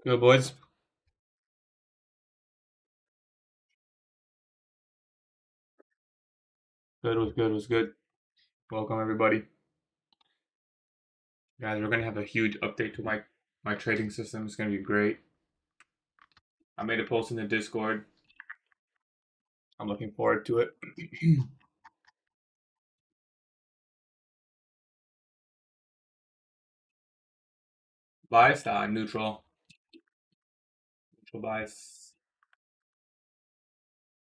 Good boys. Good was good was good. Welcome everybody. Guys, we're gonna have a huge update to my trading system. It's gonna be great. I made a post in the Discord. I'm looking forward to it. Bias, neutral. Neutral bias.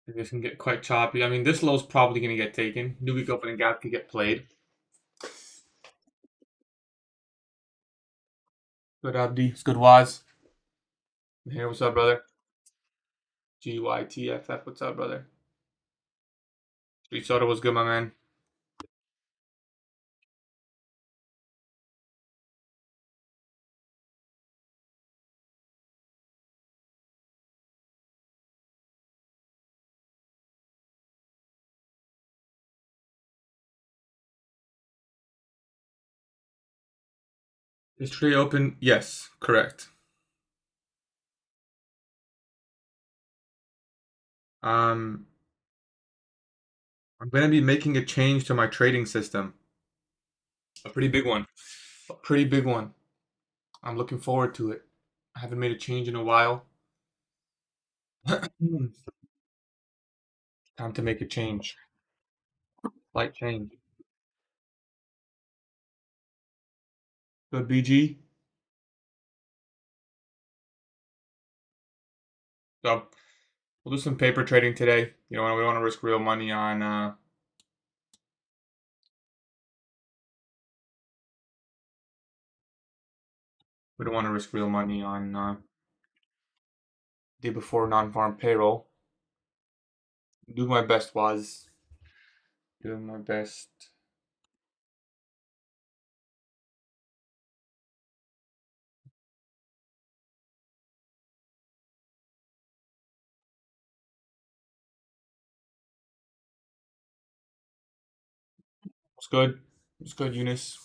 This can get quite choppy. I mean, this low's probably gonna get taken. New week opening gap could get played. Good Abdi. It's good Waz. Here, what's up, brother? GYTFF, what's up, brother? Street Soda was good, my man. Is trade open? Yes, correct. Um, I'm gonna be making a change to my trading system. A pretty big one. A pretty big one. I'm looking forward to it. I haven't made a change in a while. Time to make a change. Slight change. Good BG. So we'll do some paper trading today. You know, we don't want to risk real money on we don't want to risk real money on day before non-farm payroll. Do my best was doing my best. It's good. It's good, Eunice.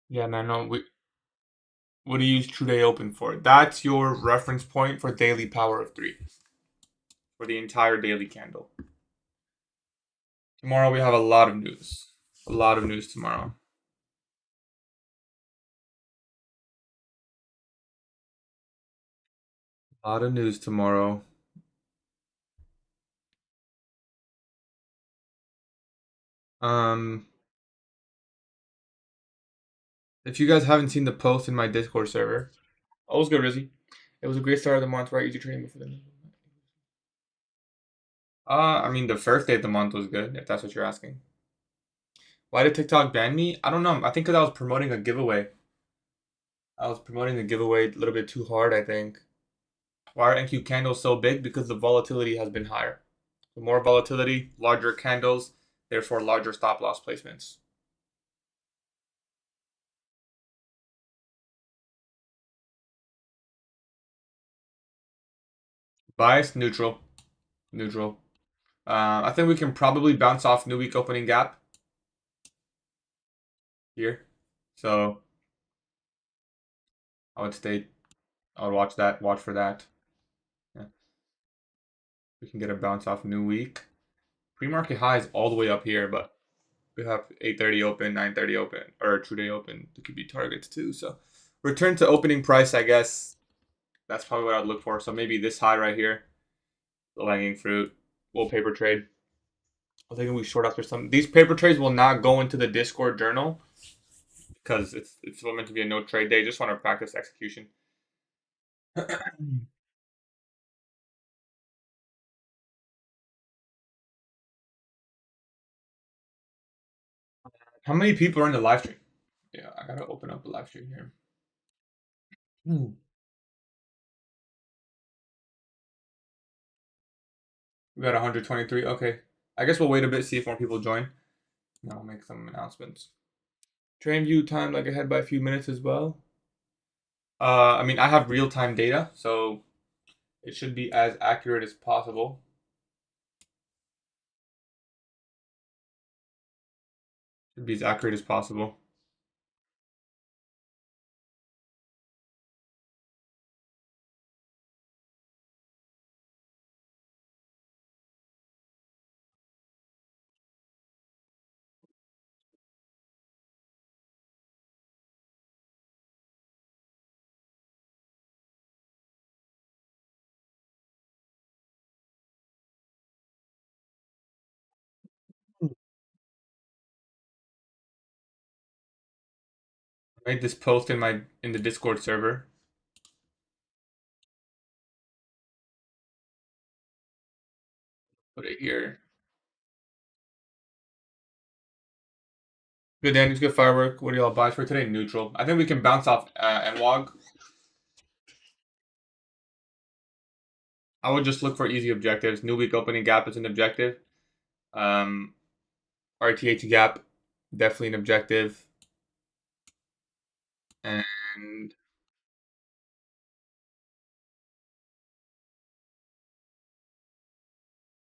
Yeah, man. No, what do you use True Day Open for? That's your reference point for daily power of three for the entire daily candle. Tomorrow we have a lot of news. A lot of news tomorrow. A lot of news tomorrow. Um, if you guys haven't seen the post in my Discord server, oh, it was good, Rizzy. It was a great start of the month, right? Easy trading before the. I mean, the first day of the month was good, if that's what you're asking. Why did TikTok ban me? I don't know. I think because I was promoting a giveaway. I was promoting the giveaway a little bit too hard, I think. Why are NQ candles so big? Because the volatility has been higher. The more volatility, larger candles, therefore larger stop loss placements. Bias, neutral. Neutral. I think we can probably bounce off new week opening gap here. So I would stay. I would watch that. Watch for that. Yeah. We can get a bounce off new week. Pre-market high is all the way up here, but we have 8:30 open, 9:30 open, or true day open. It could be targets too. So return to opening price, I guess. That's probably what I'd look for. So maybe this high right here, low hanging fruit. We'll paper trade. I think we short after some. These paper trades will not go into the Discord journal because it's meant to be a no trade day. Just want to practice execution. How many people are in the live stream? Yeah, I gotta open up the live stream here. We got 123. Okay, I guess we'll wait a bit, see if more people join. And I'll make some announcements. Train view time like ahead by a few minutes as well. I mean, I have real time data, so it should be as accurate as possible. To be as accurate as possible. I made this post in the Discord server. Put it here. Good Daniels, good firework. What do y'all buy for today? Neutral. I think we can bounce off NWOG. I would just look for easy objectives. New week opening gap is an objective. RTH gap, definitely an objective. And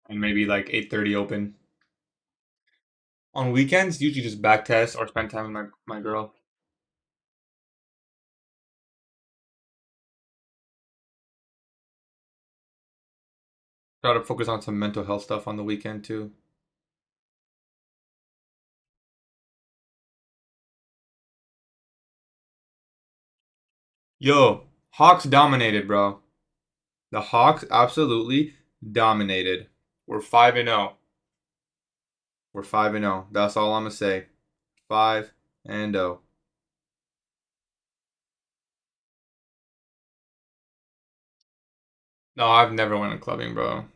maybe like 8:30 open. On weekends, usually just backtest or spend time with my girl. Try to focus on some mental health stuff on the weekend too. Yo, Hawks dominated, bro. The Hawks absolutely dominated. We're 5-0. We're 5-0. That's all I'm gonna say. 5-0. No, I've never went clubbing, bro.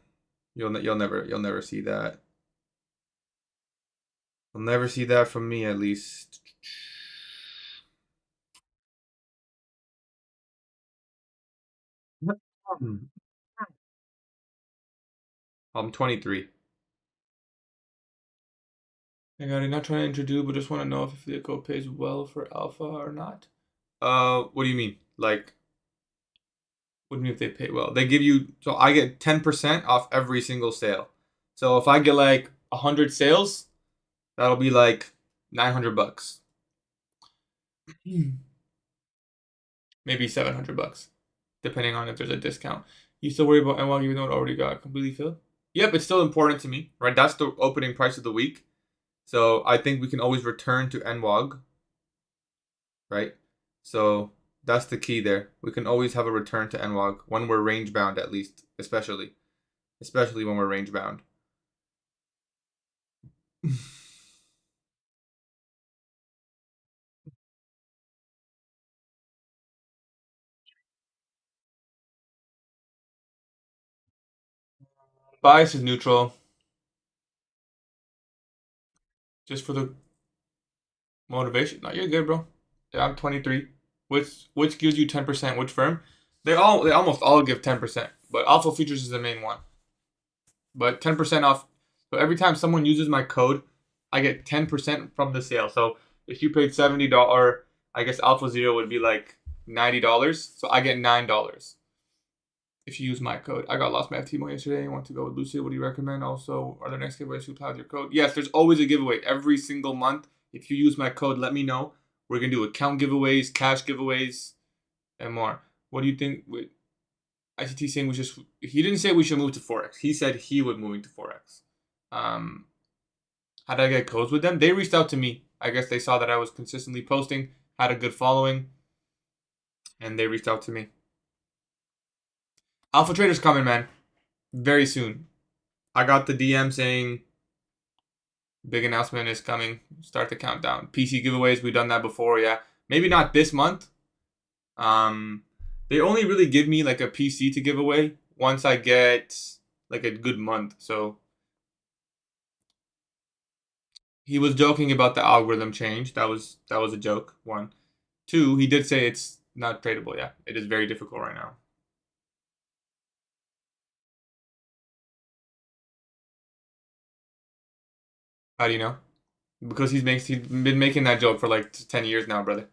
You'll never see that. You'll never see that from me, at least. I'm 23. Hey, God, I'm not trying to introduce, but just want to know if the vehicle pays well for alpha or not. What do you mean? Like, what do you mean if they pay well? They give you, so I get 10% off every single sale. So if I get like 100 sales, that'll be like $900. Maybe $700, depending on if there's a discount. You still worry about NWOG even though it already got completely filled? Yep, it's still important to me, right? That's the opening price of the week. So I think we can always return to NWOG, right? So that's the key there. We can always have a return to NWOG when we're range bound, at least, especially when we're range bound. Bias is neutral, just for the motivation. No, you're good, bro. Yeah, I'm 23. Which gives you 10%? Which firm? They almost all give 10%, but Alpha Features is the main one. But 10% off. So every time someone uses my code, I get 10% from the sale. So if you paid $70, I guess Alpha Zero would be like $90. So I get $9 if you use my code. I got lost my FTMO yesterday. I want to go with Lucid. What do you recommend? Also, are there next giveaways to apply with your code? Yes, there's always a giveaway every single month. If you use my code, let me know. We're gonna do account giveaways, cash giveaways, and more. What do you think? ICT saying he didn't say we should move to Forex. He said he would moving to Forex. How did I get codes with them? They reached out to me. I guess they saw that I was consistently posting, had a good following, and they reached out to me. Alpha Trader's coming, man. Very soon. I got the DM saying big announcement is coming. Start the countdown. PC giveaways, we've done that before, yeah. Maybe not this month. They only really give me like a PC to give away once I get like a good month. So he was joking about the algorithm change. That was a joke. One. Two, he did say it's not tradable. Yeah, it is very difficult right now. How do you know? Because he's been making that joke for like 10 years now, brother.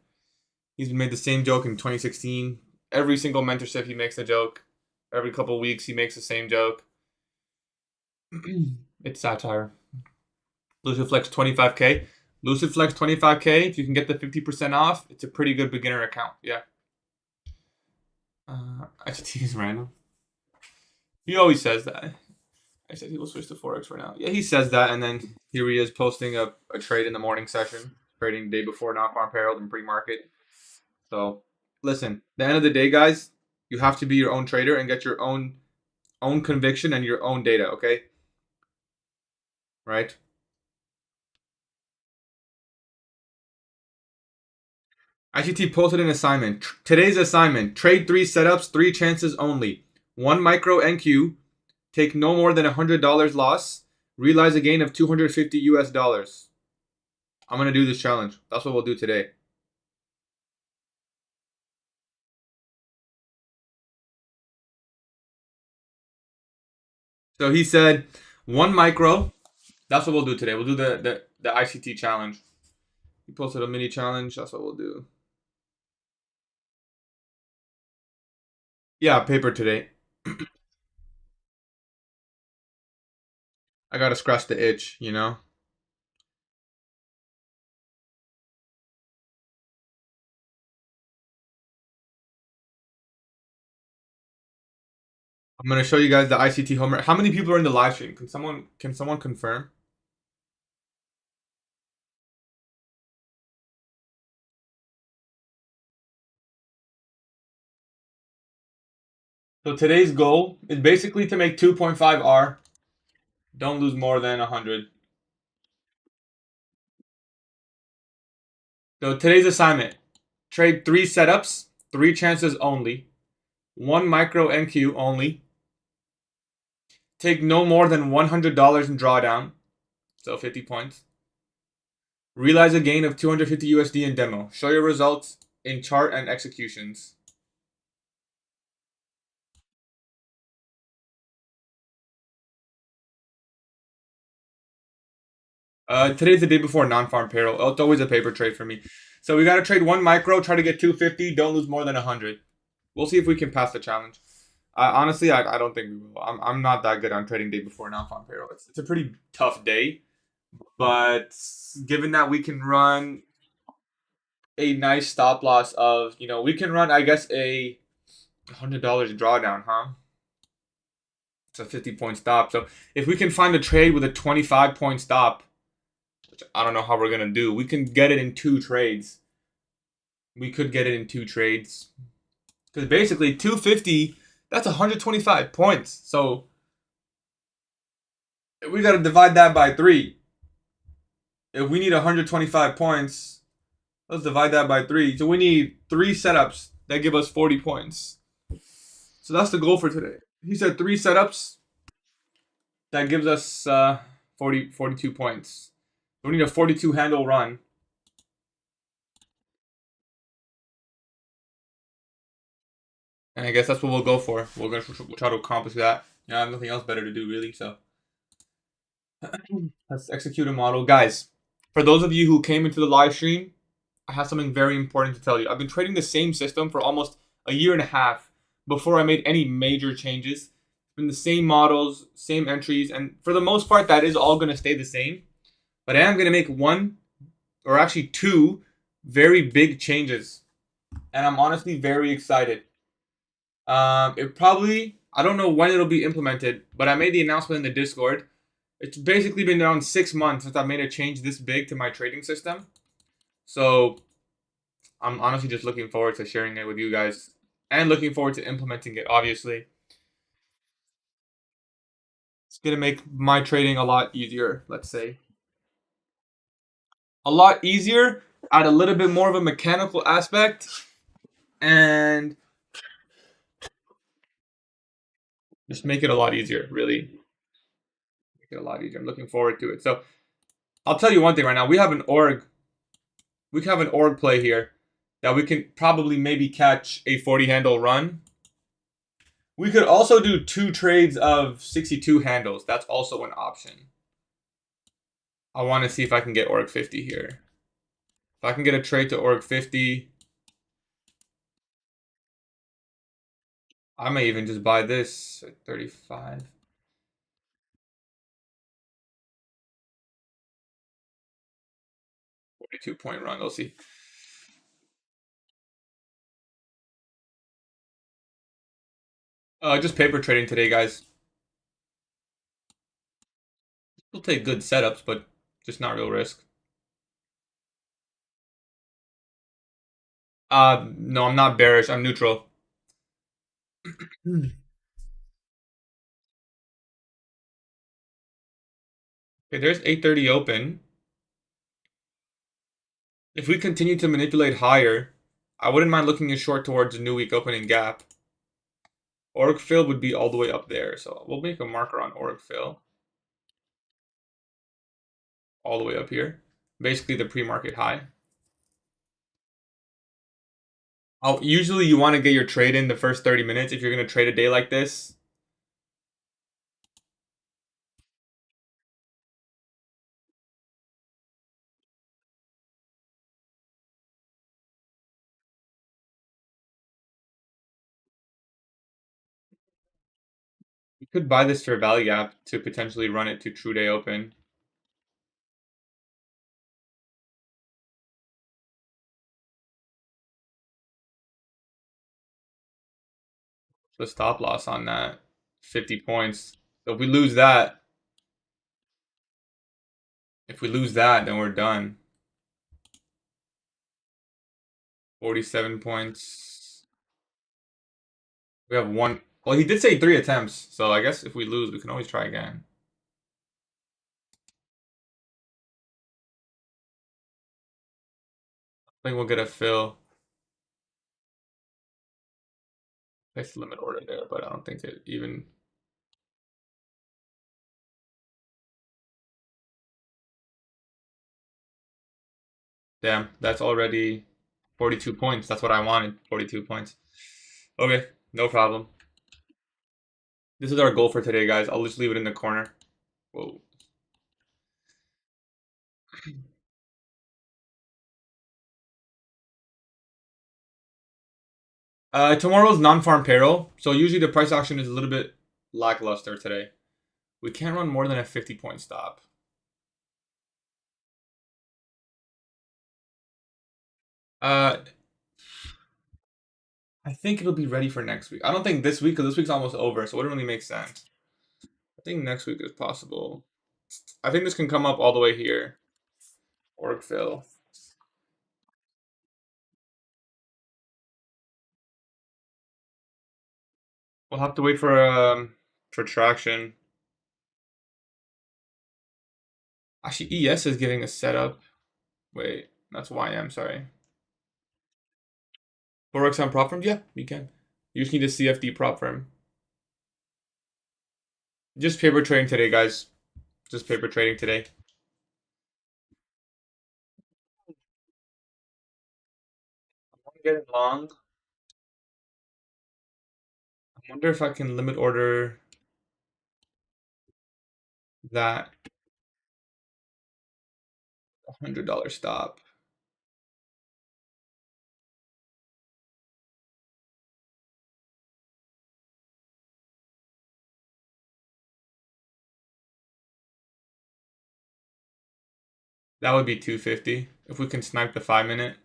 He's made the same joke in 2016. Every single mentorship he makes a joke. Every couple of weeks he makes the same joke. It's satire. Lucid Flex 25K. Lucid Flex 25K. If you can get the 50% off, it's a pretty good beginner account. Yeah. ICT is random. He always says that. I said he will switch to Forex for now. Yeah, he says that, and then here he is posting a trade in the morning session, trading the day before non-farm payroll and pre-market. So, listen, at the end of the day, guys, you have to be your own trader and get your own conviction and your own data, okay? Right? ICT posted an assignment. Today's assignment, trade 3 setups, 3 chances only. 1 micro NQ, take no more than $100 loss, realize a gain of 250 US dollars. I'm going to do this challenge. That's what we'll do today. So he said 1 micro. That's what we'll do today. We'll do the ICT challenge. He posted a mini challenge. That's what we'll do. Yeah, paper today. I got to scratch the itch, you know? I'm going to show you guys the ICT homework. How many people are in the live stream? Can someone confirm? So today's goal is basically to make 2.5 R. Don't lose more than 100. So today's assignment, trade 3 setups, 3 chances only, 1 micro NQ only, take no more than $100 in drawdown, so 50 points, realize a gain of 250 USD in demo. Show your results in chart and executions. Today's the day before non-farm payroll. Oh, it's always a paper trade for me. So we got to trade 1 micro, try to get 250, don't lose more than 100. We'll see if we can pass the challenge. Honestly, I don't think we will. I'm not that good on trading day before non-farm payroll. It's a pretty tough day, but given that we can run a nice stop loss of, we can run, I guess, a $100 drawdown, huh? It's a 50-point stop. So if we can find a trade with a 25-point stop, which I don't know how we're gonna do, we can get it in 2 trades. We could get it in 2 trades because basically 250. That's 125 points. So we got to divide that by 3. If we need 125 points, let's divide that by 3. So we need 3 setups that give us 40 points. So that's the goal for today. He said 3 setups that gives us 42 points. We need a 42 handle run. And I guess that's what we'll go for. We'll try to accomplish that. I have nothing else better to do, really. So let's execute a model. Guys, for those of you who came into the live stream, I have something very important to tell you. I've been trading the same system for almost a year and a half before I made any major changes. It's been the same models, same entries, and for the most part, that is all going to stay the same. But I am going to make 1, or actually 2, very big changes. And I'm honestly very excited. It probably, I don't know when it'll be implemented, but I made the announcement in the Discord. It's basically been around 6 months since I made a change this big to my trading system. So I'm honestly just looking forward to sharing it with you guys and looking forward to implementing it, obviously. It's going to make my trading a lot easier, let's say. A lot easier, add a little bit more of a mechanical aspect, and just make it a lot easier, really. Make it a lot easier. I'm looking forward to it. So I'll tell you one thing right now. We have an org play here that we can probably maybe catch a 40 handle run. We could also do 2 trades of 62 handles. That's also an option. I want to see if I can get org 50 here. If I can get a trade to org 50, I may even just buy this at 35. 2-point run. We'll see. Just paper trading today, guys. We'll take good setups, but just not real risk. No, I'm not bearish. I'm neutral. Okay, there's 8:30 open. If we continue to manipulate higher, I wouldn't mind looking a short towards the new week opening gap. Org fill would be all the way up there, so we'll make a marker on org fill. All the way up here. Basically the pre-market high. Usually you want to get your trade in the first 30 minutes if you're going to trade a day like this. You could buy this fair value gap to potentially run it to true day open. The stop loss on that, 50 points. So if we lose that, then we're done. 47 points. We have one. Well, he did say 3 attempts, so I guess if we lose, we can always try again. I think we'll get a fill. Place the limit order there, but I don't think it even. Damn, that's already 42 points. That's what I wanted. 42 points. Okay, no problem. This is our goal for today, guys. I'll just leave it in the corner. Whoa. Tomorrow's non-farm payroll, so usually the price action is a little bit lackluster today. We can't run more than a 50-point stop. I think it'll be ready for next week. I don't think this week, because this week's almost over, so it wouldn't really make sense. I think next week is possible. I think this can come up all the way here. Org fill. We'll have to wait for traction. Actually, ES is giving a setup. Wait, that's YM, sorry. Forex on Propfirms? Yeah, you can. You just need a CFD Propfirm. Just paper trading today, guys. Just paper trading today. I'm getting long. I wonder if I can limit order that $100 stop. That would be 250 if we can snipe the 5-minute.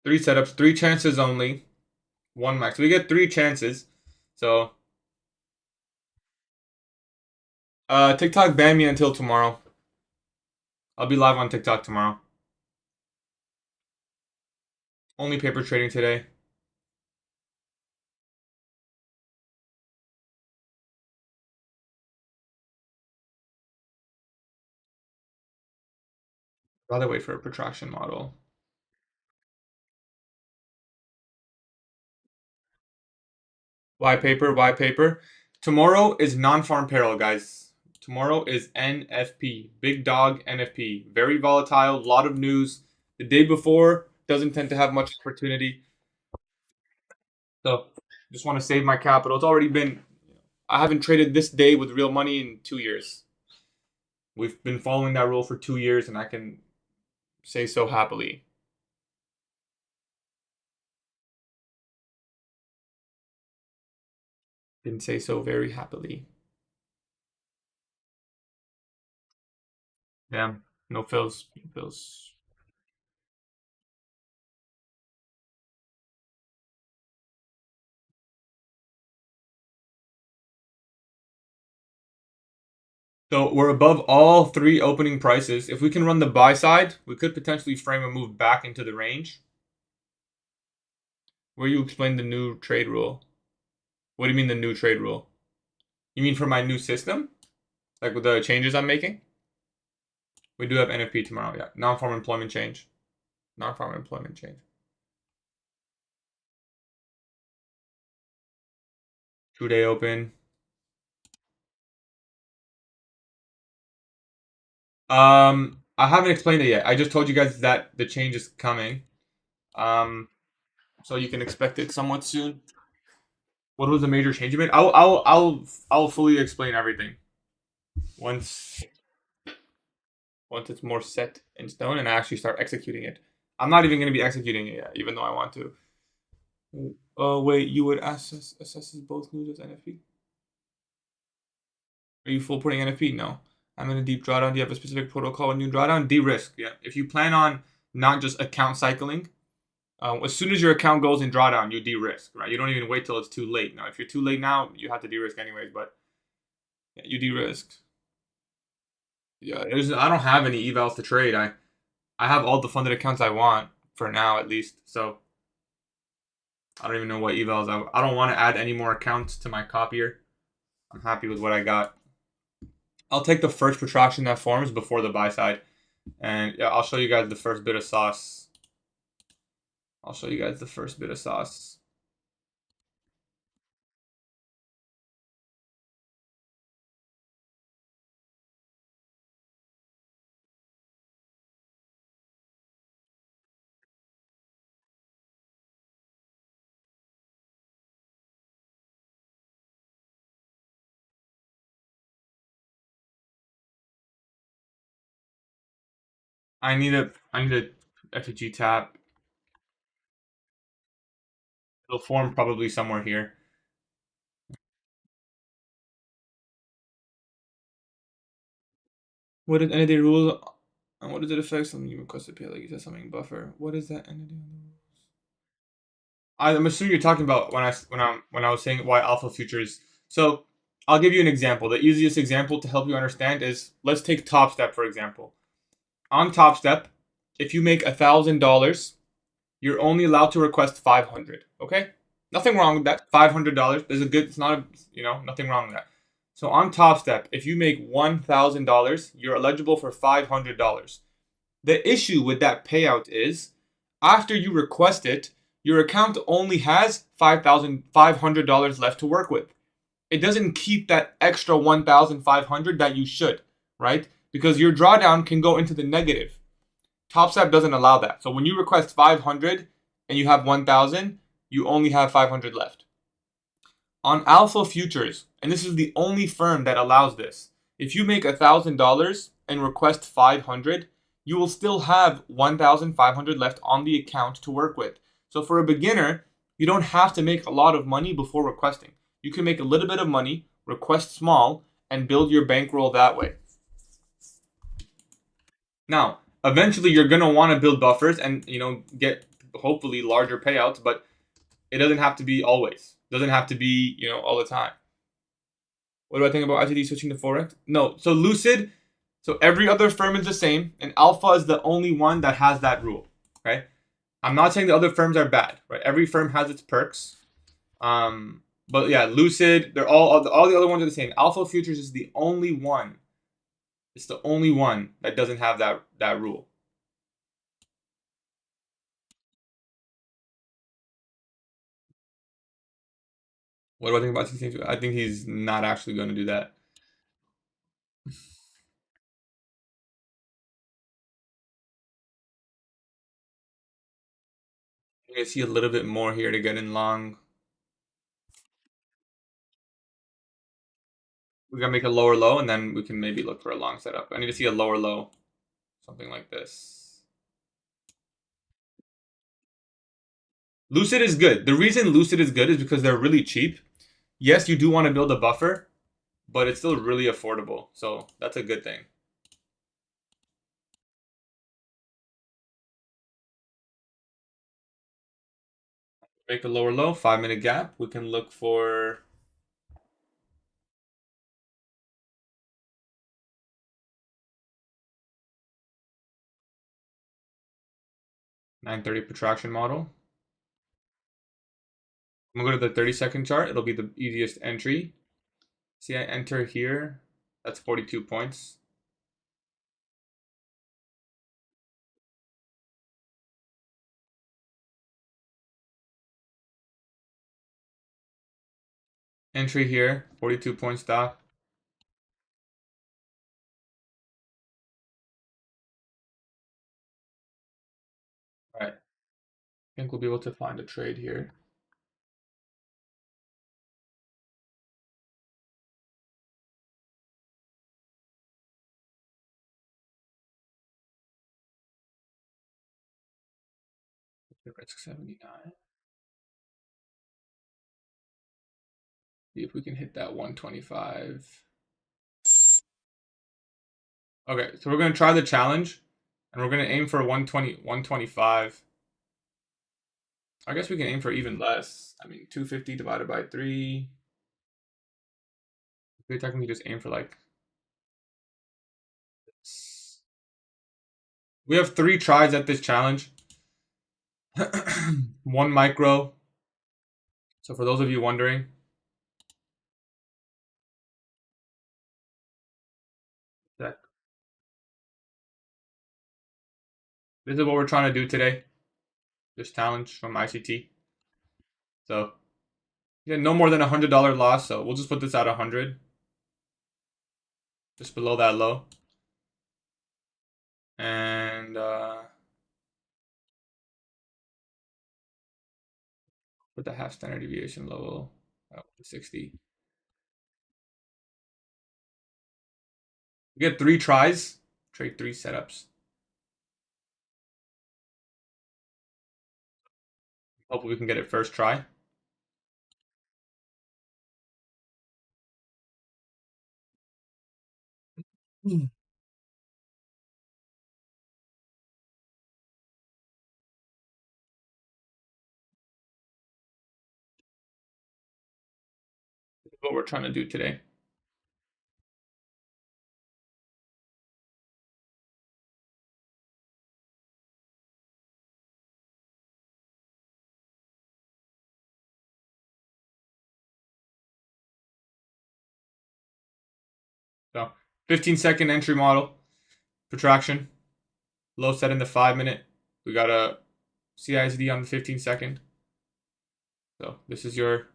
Three setups, 3 chances only. 1 max. We get 3 chances. So TikTok banned me until tomorrow. I'll be live on TikTok tomorrow. Only paper trading today. Rather wait for a protraction model. Why paper? Why paper? Tomorrow is non-farm payroll, guys. Tomorrow is NFP. Big dog NFP. Very volatile, lot of news. The day before doesn't tend to have much opportunity. So just want to save my capital. It's already been, I haven't traded this day with real money in 2 years. We've been following that rule for 2 years, and I can say so happily. Didn't say so very happily. Damn, no fills. No fills. So we're above all three opening prices. If we can run the buy side, we could potentially frame a move back into the range. Where you explain the new trade rule. What do you mean the new trade rule? You mean for my new system? Like with the changes I'm making? We do have NFP tomorrow, yeah. Non-farm employment change. Non-farm employment change. 2-day open. I haven't explained it yet. I just told you guys that the change is coming. So you can expect it somewhat soon. What was the major change you made? I'll fully explain everything once it's more set in stone and I actually start executing it. I'm not even going to be executing it yet, even though I want to. Oh wait, you would assess both news as NFP? Are you full putting NFP? No. I'm in a deep drawdown. Do you have a specific protocol when you drawdown? De-risk. Yeah. If you plan on not just account cycling, as soon as your account goes in drawdown, you de-risk, right? You don't even wait till it's too late. Now, if you're too late now, you have to de-risk anyways. But yeah, you de-risk. Yeah, I don't have any evals to trade. I have all the funded accounts I want for now, at least. So I don't even know what evals I don't want to add any more accounts to my copier. I'm happy with what I got. I'll take the first protraction that forms before the buy side. And yeah, I'll show you guys the first bit of sauce. I need a FG tap. It'll form probably somewhere here. What is entity rule? And what does it affect? Something you request to pay, like you said, something buffer. What is that entity? I'm assuming you're talking about when I was saying why alpha futures. So I'll give you an example. The easiest example to help you understand is let's take Top Step for example. On Top Step, if you make $1,000, you're only allowed to request 500. Okay, nothing wrong with that. $500 is a good. It's not nothing wrong with that. So on Top Step, if you make $1,000, you're eligible for $500. The issue with that payout is after you request it, your account only has $5,500 left to work with. It doesn't keep that extra 1,500 that you should, right? Because your drawdown can go into the negative. TopStep doesn't allow that. So when you request 500 and you have 1,000, you only have 500 left. On Alpha Futures, and this is the only firm that allows this, if you make $1,000 and request 500, you will still have 1,500 left on the account to work with. So for a beginner, you don't have to make a lot of money before requesting. You can make a little bit of money, request small, and build your bankroll that way. Now, eventually you're going to want to build buffers and, get hopefully larger payouts, but it doesn't have to be always. It doesn't have to be, all the time. What do I think about ITD switching to Forex? No. So Lucid, so every other firm is the same, and Alpha is the only one that has that rule, okay? I'm not saying the other firms are bad, right? Every firm has its perks. But yeah, Lucid, they're all the other ones are the same. Alpha Futures is the only one. It's the only one that doesn't have that rule. What do I think about 16? I think he's not actually going to do that. You're going to see a little bit more here to get in long. We're going to make a lower low, and then we can maybe look for a long setup. I need to see a lower low. Something like this. Lucid is good. The reason Lucid is good is because they're really cheap. Yes, you do want to build a buffer, but it's still really affordable. So that's a good thing. Make a lower low, 5-minute gap. We can look for 930 protraction model. I'm gonna go to the 30-second chart. It'll be the easiest entry. See, I enter here. That's 42 points. Entry here, 42 point stop. All right. I think we'll be able to find a trade here. Risk 79. See if we can hit that 125. Okay, so we're gonna try the challenge, and we're gonna aim for 120, 125. I guess we can aim for even less. I mean, 250 divided by 3. We technically just aim for like this. We have 3 tries at this challenge. 1 micro. So for those of you wondering, that this is what we're trying to do today. This challenge from ICT. So yeah, no more than $100 loss. So we'll just put this at 100, just below that low, and put the half standard deviation level up to 60. We get 3 tries, trade 3 setups. Hopefully we can get it first try. This is what we're trying to do today. So 15-second entry model, protraction, low set in the 5-minute. We got a CISD on the 15-second. So this is your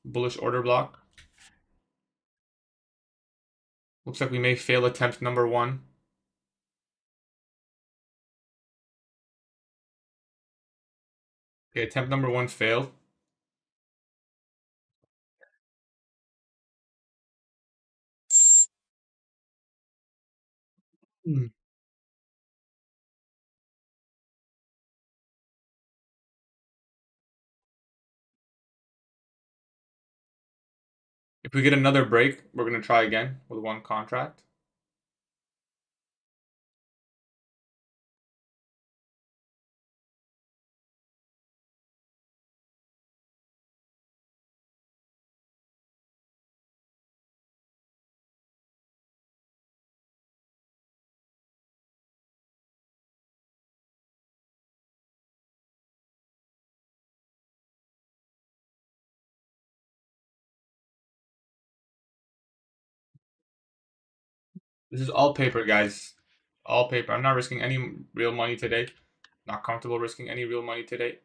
bullish order block. Looks like we may fail attempt number 1. Okay, attempt number 1 failed. If we get another break, we're going to try again with 1 contract. This is all paper, guys. All paper. I'm not risking any real money today. Not comfortable risking any real money today.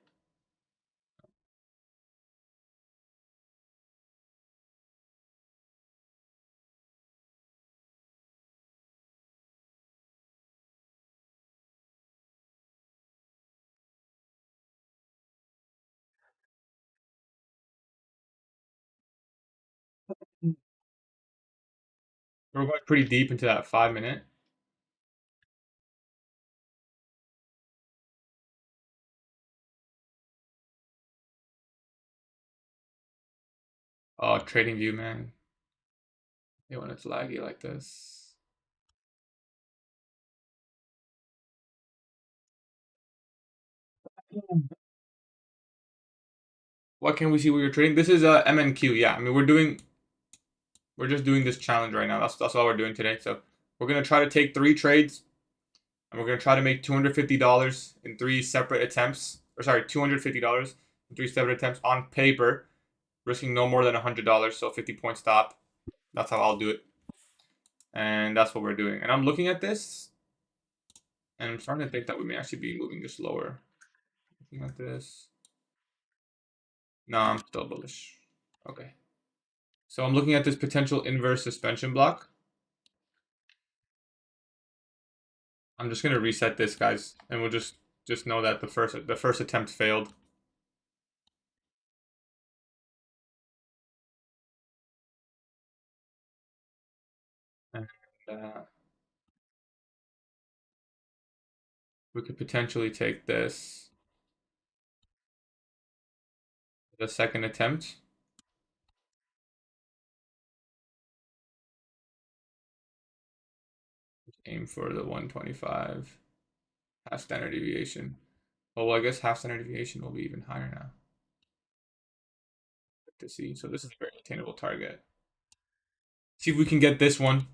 We're going pretty deep into that 5-minute. Oh, trading view, man. Yeah, when it's laggy like this. What can we see what you're trading? This is MNQ. Yeah, I mean we're just doing this challenge right now. That's all we're doing today. So we're gonna try to take 3 trades, and we're gonna try to make $250 in 3 separate attempts. Or sorry, $250 in 3 separate attempts on paper, risking no more than $100. So 50-point stop. That's how I'll do it, and that's what we're doing. And I'm looking at this, and I'm starting to think that we may actually be moving this lower. Looking at this. No, I'm still bullish. Okay. So I'm looking at this potential inverse suspension block. I'm just gonna reset this, guys, and we'll just know that the first attempt failed. And we could potentially take this the second attempt. Aim for the 125 half standard deviation. Oh, well, I guess half standard deviation will be even higher now. To see, so this is a very attainable target. See if we can get this one.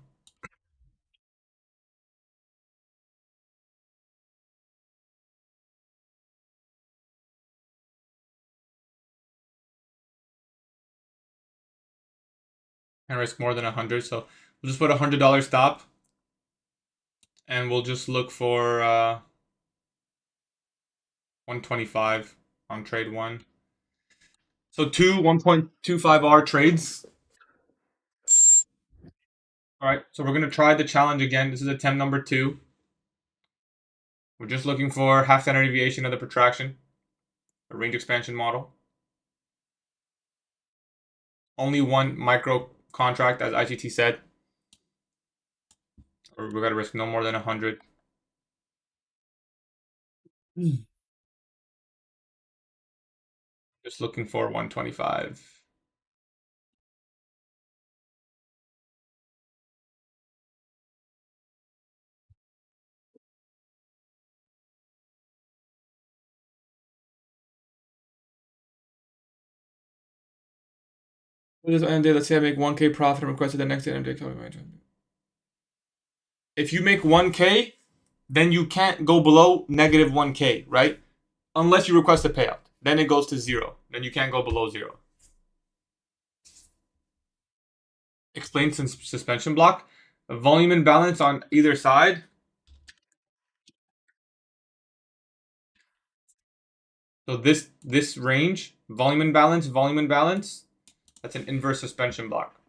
And risk more than 100, so we'll just put $100 stop, and we'll just look for 125 on trade 1. So 1.25R trades. All right, so we're gonna try the challenge again. This is attempt number 2. We're just looking for half standard deviation of the protraction, a range expansion model. Only one micro contract, as IGT said. Or we gotta risk no more than 100. Just looking for 125. This end day, let's say I make 1K profit and requested the next day. If you make 1K, then you can't go below negative 1K, right? Unless you request a payout. Then it goes to 0. Then you can't go below 0. Explain suspension block. A volume imbalance on either side. So this range, volume imbalance, that's an inverse suspension block.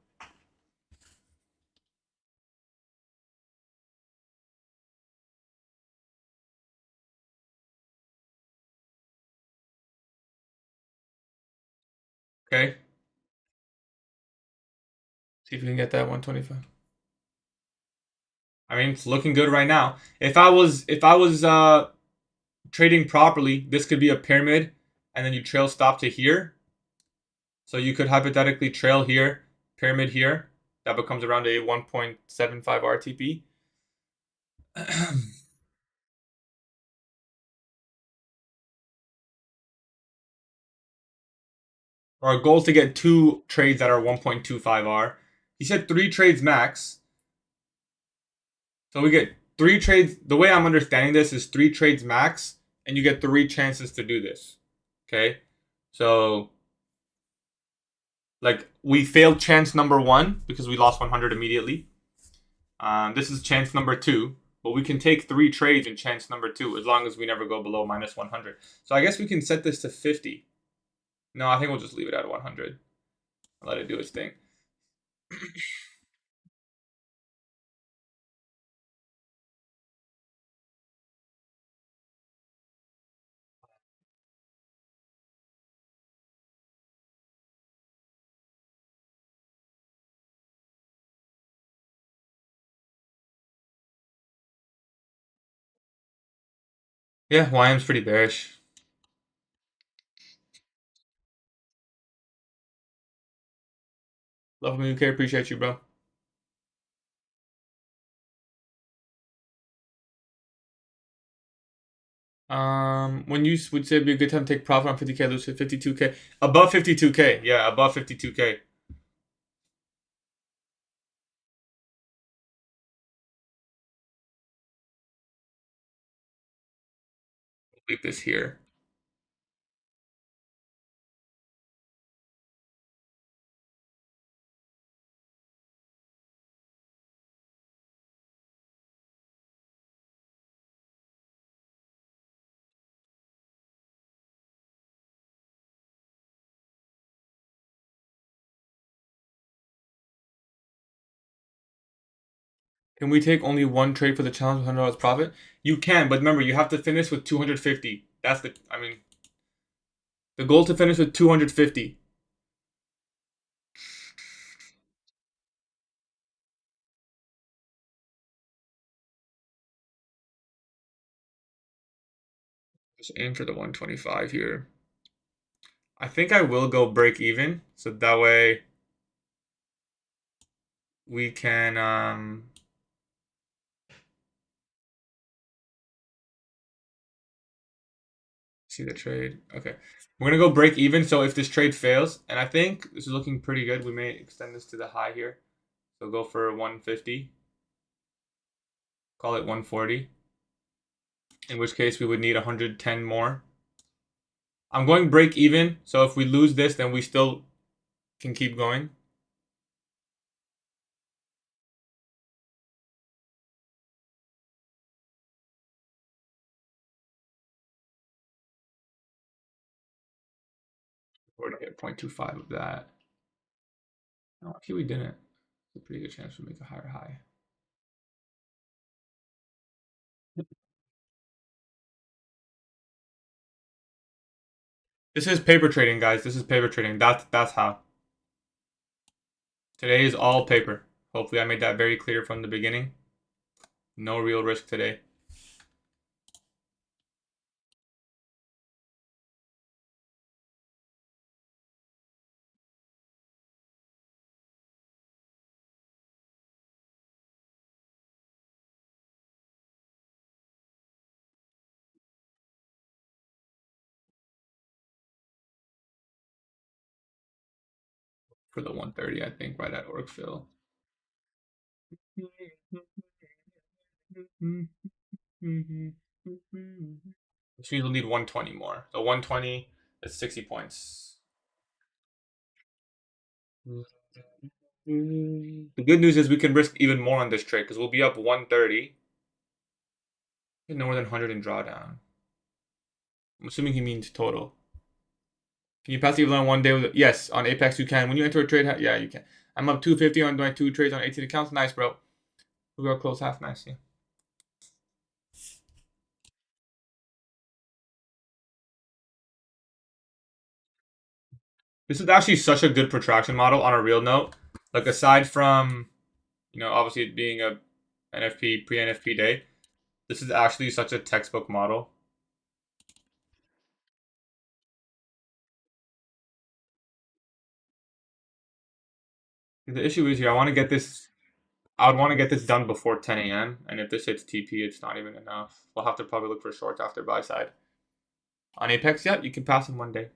Okay. See if we can get that 125. I mean, it's looking good right now. If I was trading properly, this could be a pyramid, and then you trail stop to here. So you could hypothetically trail here, pyramid here. That becomes around a 1.75 RTP. Our goal is to get 2 trades that are 1.25 R. He said 3 trades max. So we get 3 trades. The way I'm understanding this is 3 trades max, and you get 3 chances to do this. Okay? So, like, we failed chance number 1 because we lost 100 immediately. This is chance number 2, but we can take 3 trades in chance number 2 as long as we never go below minus 100. So I guess we can set this to 50. No, I think we'll just leave it at 100. Let it do its thing. Yeah, YM's pretty bearish. Love from UK. Appreciate you, bro. When you would say it'd be a good time to take profit on 50K, Lucid 52K, above 52K, yeah, above 52K. Leave this here. Can we take only one trade for the challenge with $100 profit? You can, but remember, you have to finish with 250. That's the, I mean, the goal to finish with 250. Just aim for the 125 here. I think I will go break even, so that way we can see the trade. Okay. We're gonna go break even, so if this trade fails, and I think this is looking pretty good, we may extend this to the high here. So go for 150. Call it 140. In which case we would need 110 more. I'm going break even, so if we lose this, then we still can keep going. Or to get 0.25 of that. No, actually we didn't. It's a pretty good chance we make a higher high. This is paper trading, guys. This is paper trading. That's how. Today is all paper. Hopefully I made that very clear from the beginning. No real risk today. For the 130, I think, right at org fill. Which means we'll need 120 more. So 120 is 60 points. The good news is we can risk even more on this trade because we'll be up 130. No more than 100 in drawdown. I'm assuming he means total. Can you pass the on one day with it? Yes, on Apex you can. When you enter a trade, yeah, you can. I'm up 250 on my 2 trades on 18 accounts. Nice, bro. We got close half. Nice, yeah. This is actually such a good protraction model on a real note. Like aside from, obviously it being a NFP pre-NFP day, this is actually such a textbook model. The issue is here. I want to get this. I would want to get this done before 10 a.m. And if this hits TP, it's not even enough. We'll have to probably look for shorts after buy side. On Apex, yeah, you can pass in one day.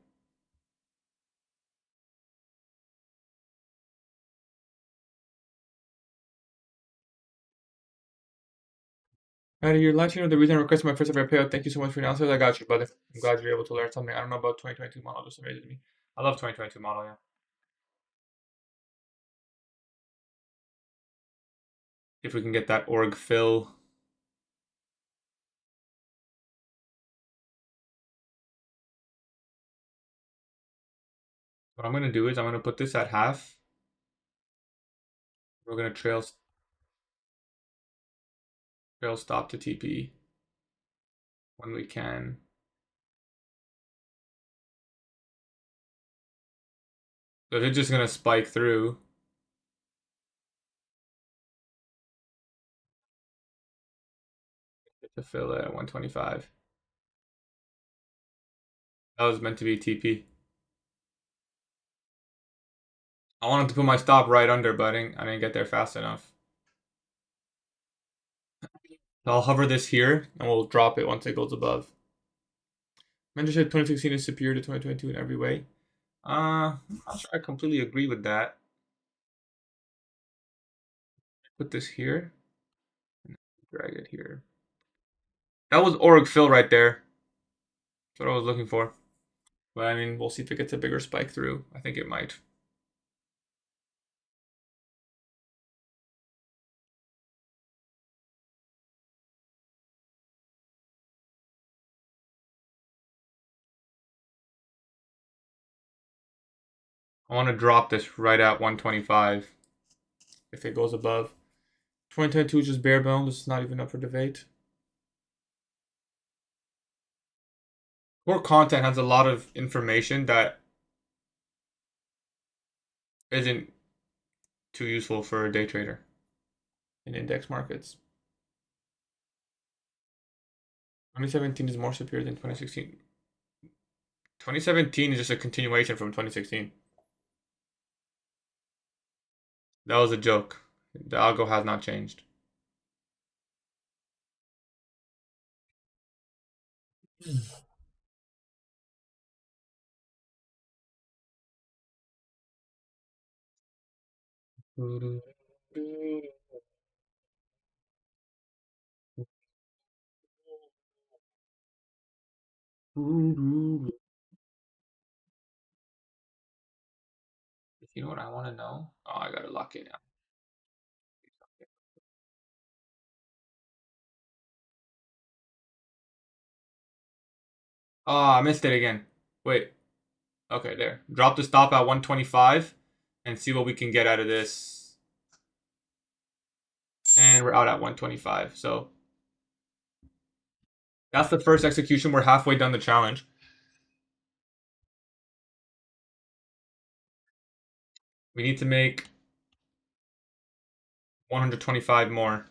Alright, you're launching the reason I requested my first ever payout. Thank you so much for your answers. I got you, brother. I'm glad you're able to learn something. I don't know about 2022 model, just amazes me. I love 2022 model, yeah. If we can get that org fill. What I'm gonna do is I'm gonna put this at half. We're gonna trail stop to TP when we can. So they're just gonna spike through. To fill it at 125. That was meant to be TP. I wanted to put my stop right under, but I didn't get there fast enough. So I'll hover this here, and we'll drop it once it goes above. Mentorship 2016 is superior to 2022 in every way. I'm not sure I completely agree with that. Put this here. Drag it here. That was org fill right there. That's what I was looking for. But I mean, we'll see if it gets a bigger spike through. I think it might. I want to drop this right at 125 if it goes above. 2022 is just bare bones. This is not even up for debate. Core content has a lot of information that isn't too useful for a day trader in index markets. 2017 is more superior than 2016. 2017 is just a continuation from 2016. That was a joke. The algo has not changed. You know what I want to know? Oh, I gotta lock it now. Oh, I missed it again. Wait. Okay, there. Drop the stop at 125 and see what we can get out of this. And we're out at 125. So that's the first execution. We're halfway done the challenge. We need to make 125 more.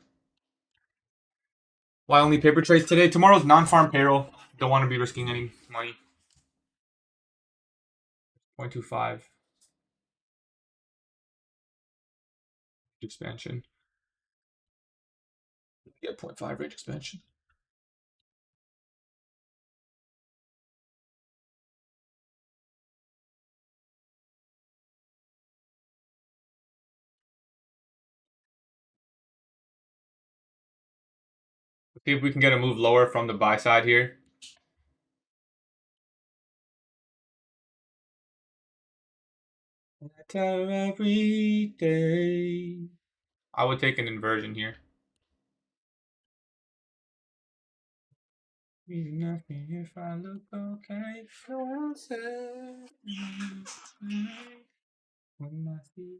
Why only paper trades today? Tomorrow's non-farm payroll. Don't want to be risking any money. 0.25. Expansion. Yeah, 0.5 range expansion. Let's see if we can get a move lower from the buy side here. Every day. I would take an inversion here. If I look okay, when I see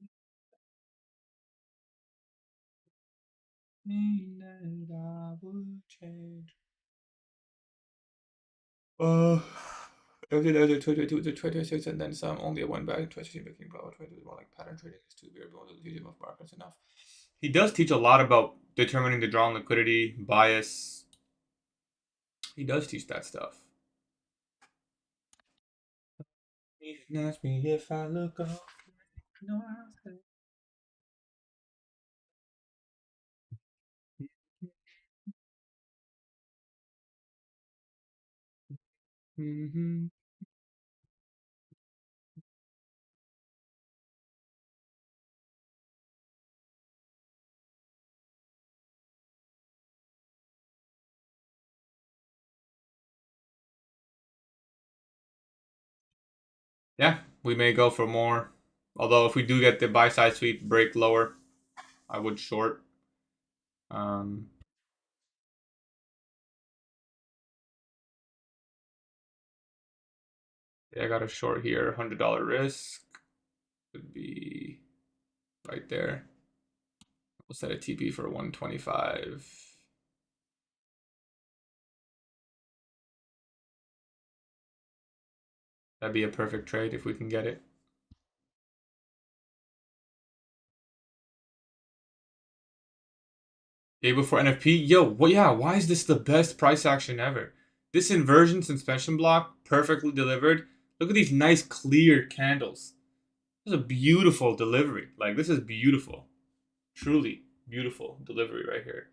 that I would change. Every day there's a 22 to 26 and then some, only a one back, 20 making power, 20 more like pattern trading is too weird, but the of markets enough. He does teach a lot about determining the draw on liquidity, bias. He does teach that stuff. You can ask me if I look okay. No, I'll say. Mm-hmm. Yeah, we may go for more. Although if we do get the buy side sweep break lower, I would short. Um, yeah, I got a short here, $100 risk. Could be right there. We'll set a TP for 125. That'd be a perfect trade if we can get it. Day before NFP. Yo, well, yeah, why is this the best price action ever? This inversion suspension block, perfectly delivered. Look at these nice clear candles. This is a beautiful delivery. Like, this is beautiful. Truly beautiful delivery right here.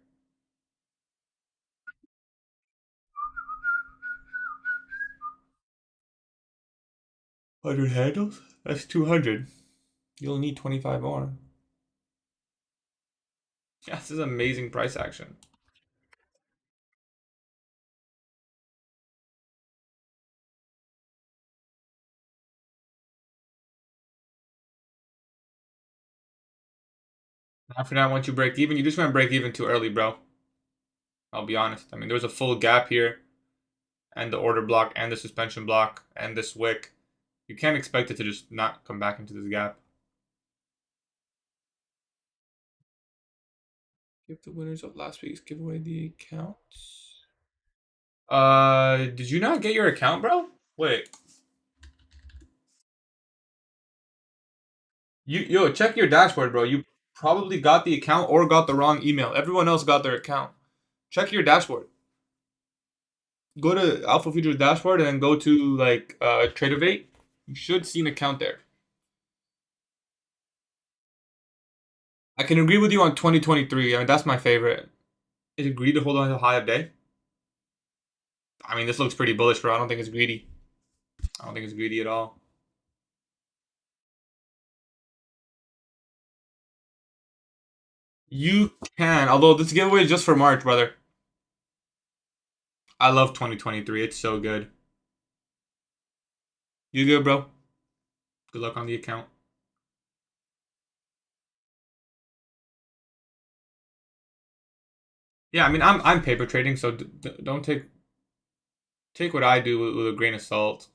100 handles? That's 200. You'll need 25 more. Yeah, this is amazing price action. After that, once you break even, you just went break even too early, bro. I'll be honest. I mean, there was a full gap here, and the order block, and the suspension block, and this wick. You can't expect it to just not come back into this gap. Give the winners of last week's giveaway the accounts. Did you not get your account, bro? Wait. Yo, check your dashboard, bro. You probably got the account or got the wrong email. Everyone else got their account. Check your dashboard. Go to Alpha Futures dashboard and then go to like Tradeify. You should see an account there. I can agree with you on 2023. I mean, that's my favorite. Is it greedy to hold on to high of day? I mean, this looks pretty bullish, bro. I don't think it's greedy. I don't think it's greedy at all. You can, although this giveaway is just for March, brother. I love 2023. It's so good. You good, bro? Good luck on the account. Yeah, I mean, I'm paper trading, so don't take what I do with a grain of salt.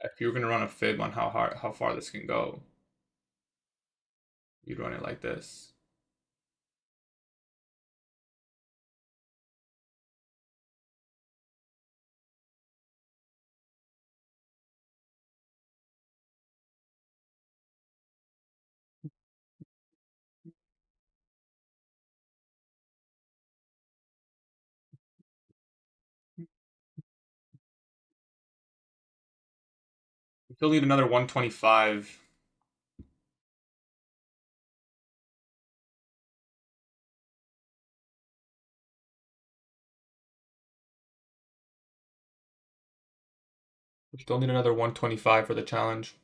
If you were gonna run a fib on how far this can go, you'd run it like this. You still need another 125. We still need another 125 for the challenge.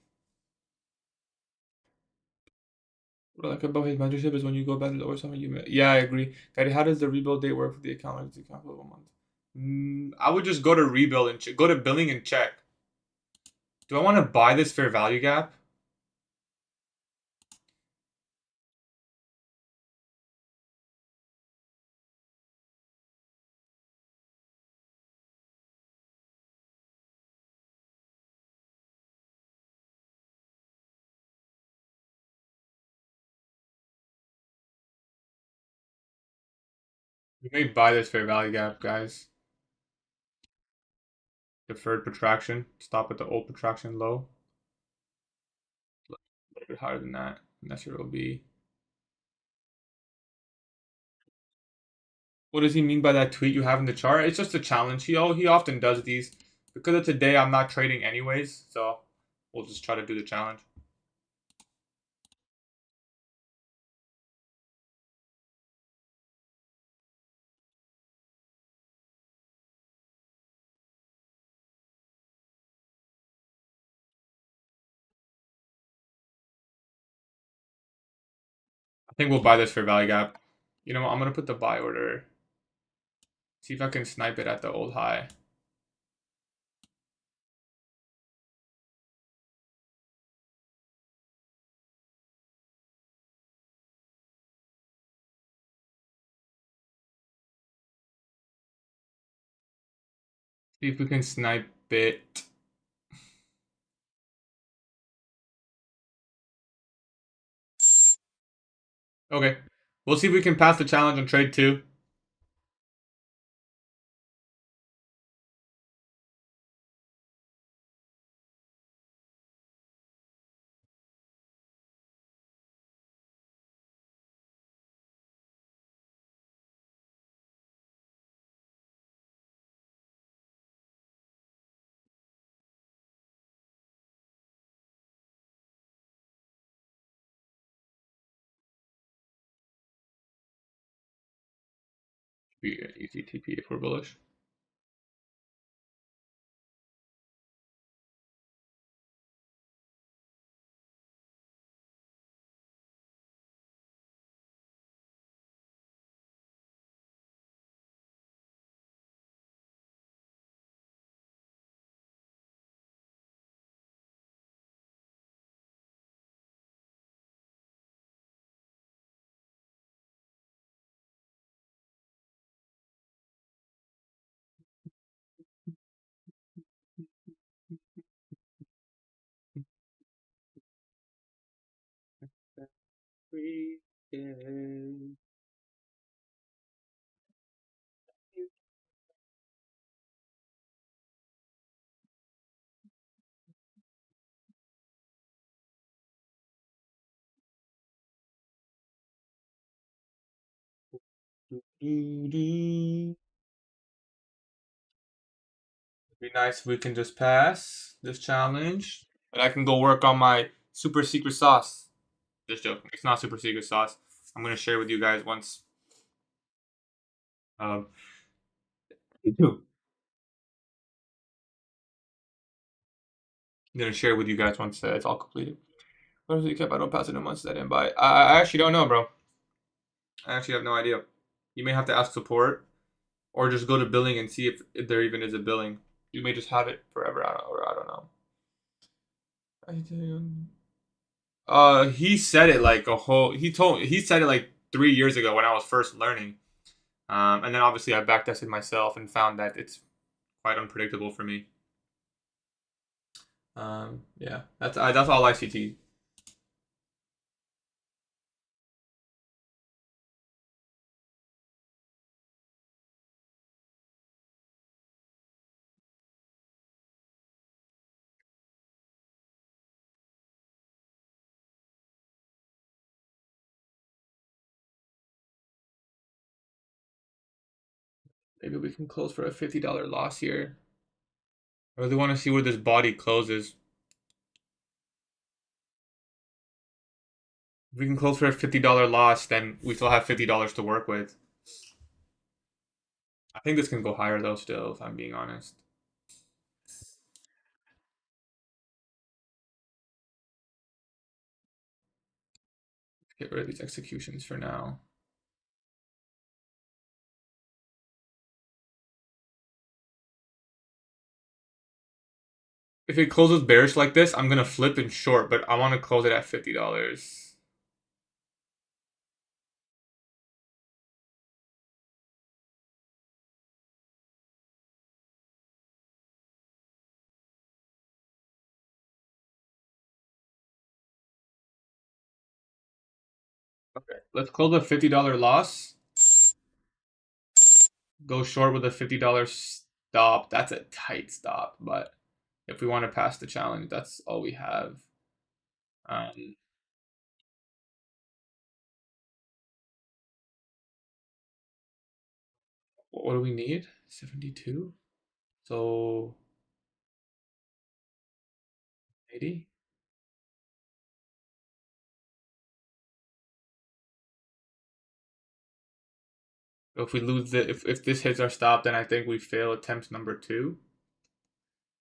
What I like about his mentorship is when you go back to the lower summer, yeah, I agree. Daddy, how does the rebuild date work for the account? Like the account for a month. I would just go to rebuild and go to billing and check. Do I want to buy this fair value gap? We may buy this fair value gap, guys. Deferred protraction. Stop at the old protraction low. A little bit higher than that. And that's where it'll be. What does he mean by that tweet you have in the chart? It's just a challenge. He often does these. Because of today, I'm not trading anyways, so we'll just try to do the challenge. I think we'll buy this fair value gap. You know what? I'm gonna put the buy order. See if I can snipe it at the old high. See if we can snipe it. Okay. We'll see if we can pass the challenge on trade 2. Be an easy TP if we're bullish. It'd be nice if we can just pass this challenge. And I can go work on my super secret sauce. Just joking. It's not super secret sauce. I'm gonna share with you guys once. Um, I'm gonna share with you guys once it's all completed. What does it keep? I don't pass it in months that I didn't buy. I actually don't know, bro. I actually have no idea. You may have to ask support, or just go to billing and see if there even is a billing. You may just have it forever, or I don't know. He said it like a whole. He said it like 3 years ago when I was first learning. And then obviously I backtested myself and found that it's quite unpredictable for me. Yeah, that's all ICT. Maybe we can close for a $50 loss here. I really want to see where this body closes. If we can close for a $50 loss, then we still have $50 to work with. I think this can go higher though still, if I'm being honest. Get rid of these executions for now. If it closes bearish like this, I'm gonna flip and short, but I want to close it at $50. Okay, let's close a $50 loss. Go short with a $50 stop. That's a tight stop, but if we want to pass the challenge, that's all we have. Um, what do we need? 72. So 80. If we lose the if this hits our stop, then I think we fail attempt number 2.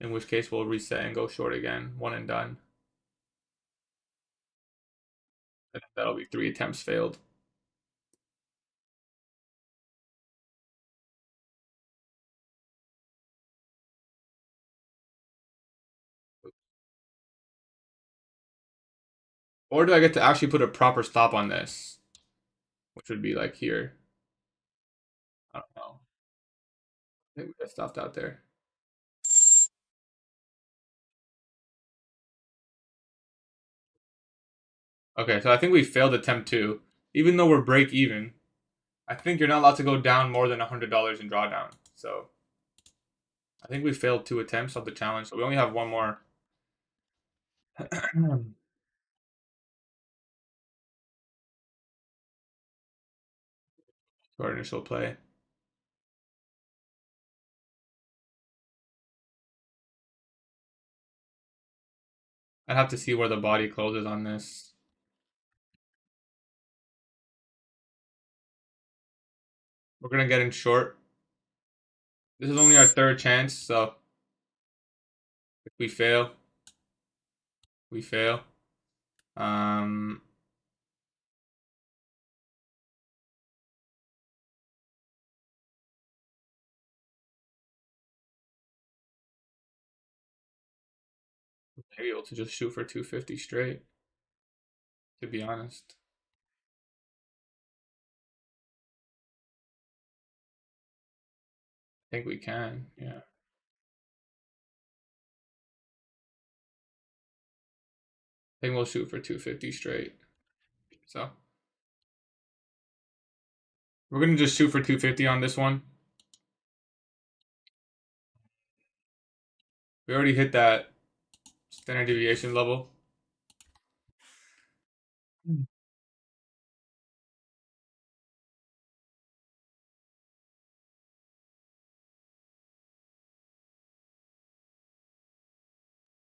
In which case we'll reset and go short again, one and done. And that'll be 3 attempts failed. Or do I get to actually put a proper stop on this? Which would be like here. I don't know. I think we got stopped out there. Okay, so I think we failed attempt 2. even though we're break even, I think you're not allowed to go down more than $100 in drawdown. So I think we failed 2 attempts of the challenge. So we only have one more. To our initial play. I'd have to see where the body closes on this. We're gonna get in short. This is only our 3rd chance, so if we fail, we fail. Maybe able to just shoot for 250 straight, to be honest. I think we can, yeah. I think we'll shoot for 250 straight. So we're gonna just shoot for 250 on this one. We already hit that standard deviation level.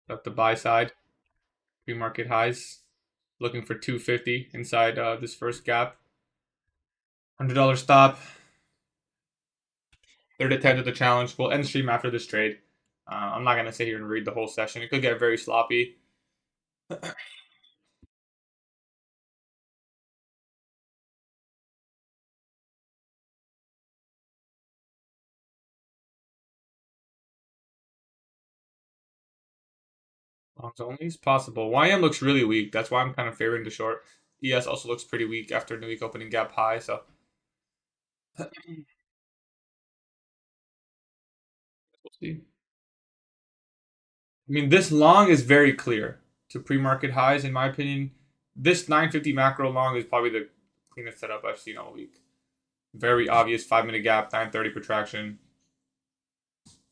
At the buy side, pre-market highs, looking for 250 inside this first gap. $100 stop. 3rd attempt at the challenge. We'll end stream after this trade. I'm not gonna sit here and read the whole session. It could get very sloppy. Longs only is possible. YM looks really weak. That's why I'm kind of favoring the short. ES also looks pretty weak after new week opening gap high. So we'll see. I mean, this long is very clear to pre-market highs, in my opinion. This 950 macro long is probably the cleanest setup I've seen all week. Very obvious 5-minute gap, 930 protraction,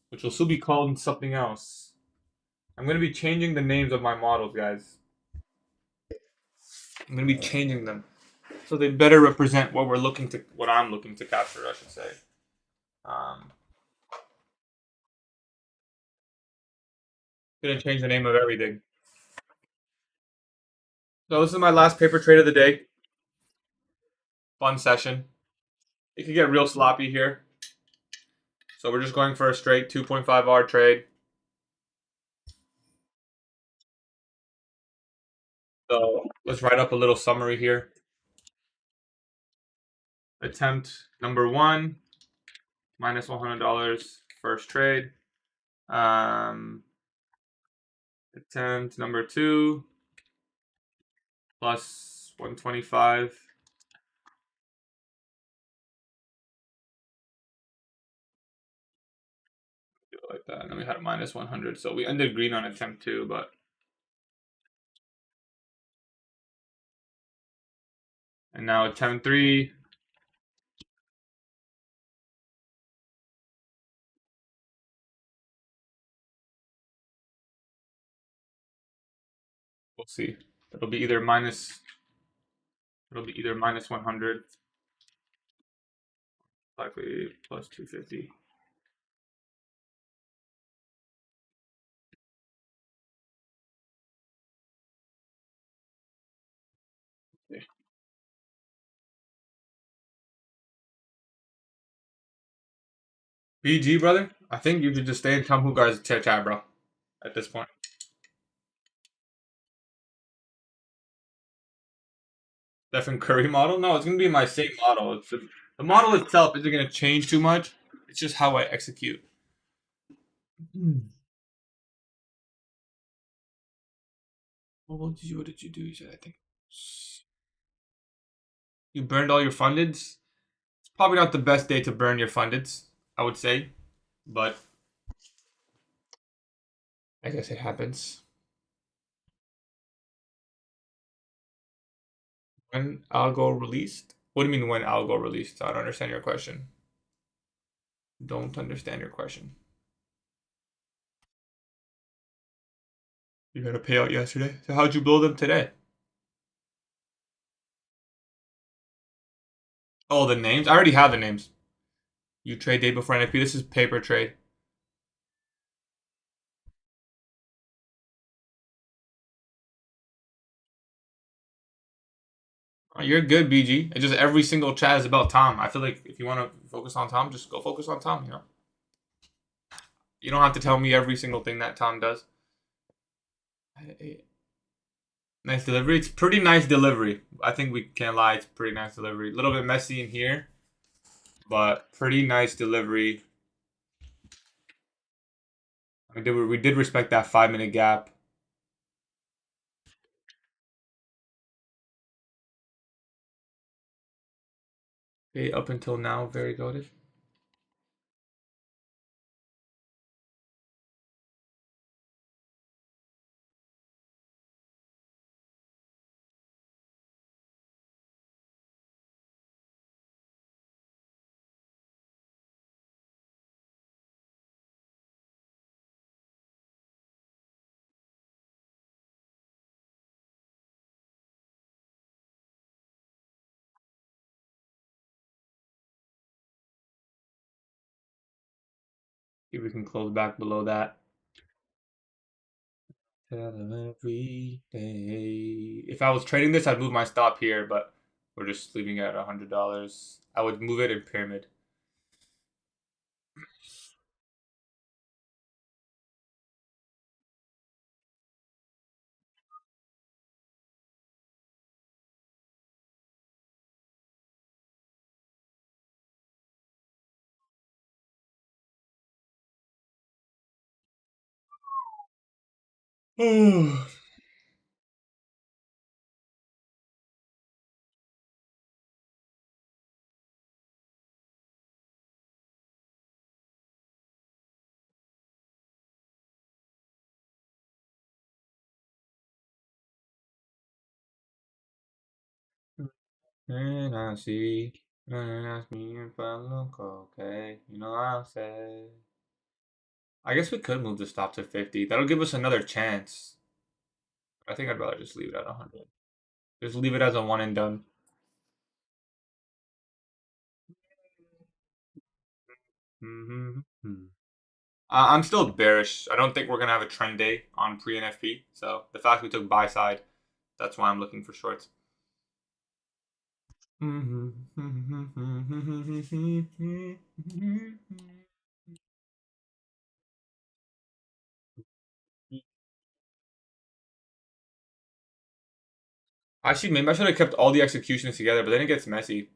which will still be called something else. I'm going to be changing the names of my models, guys. I'm going to be changing them so they better represent what I'm looking to capture, I should say. Gonna change the name of everything. So this is my last paper trade of the day. Fun session. It could get real sloppy here. So we're just going for a straight 2.5R trade. So let's write up a little summary here. Attempt number 1, minus $100, first trade. Attempt number 2, plus 125. Do it like that. And then we had a minus 100. So we ended green on attempt 2, but and now attempt 3. We'll see. It'll be either minus 100, likely plus 250. Okay. BG, brother. I think you should just stay in Tom Hugar's chat, bro. At this point. Stephen Curry model? No, it's gonna be my same model. The model itself isn't gonna change too much. It's just how I execute. Well, what did you do? You said, I think you burned all your fundeds. It's probably not the best day to burn your fundeds, I would say, but I guess it happens. When algo released? What do you mean when algo released? I don't understand your question. Don't understand your question. You got a payout yesterday. So how'd you blow them today? Oh, the names? I already have the names. You trade day before NFP. This is paper trade. Oh, you're good, BG. It's just every single chat is about Tom. I feel like if you want to focus on Tom, just go focus on Tom. You don't have to tell me every single thing that Tom does. Nice delivery. It's pretty nice delivery. I think we can't lie. It's pretty nice delivery. A little bit messy in here, but pretty nice delivery. We did respect that 5 minute gap. Okay, up until now, very goated. See if we can close back below that. Tell him every day. If I was trading this, I'd move my stop here, but we're just leaving it at $100. I would move it in pyramid. And I see, and ask me if I look okay. You know I'll say. I guess we could move the stop to 50. That'll give us another chance. I think I'd rather just leave it at 100. Just leave it as a one and done. I'm still bearish. I don't think we're gonna have a trend day on pre NFP. So the fact we took buy side, that's why I'm looking for shorts. Actually, maybe I should have kept all the executions together, but then it gets messy.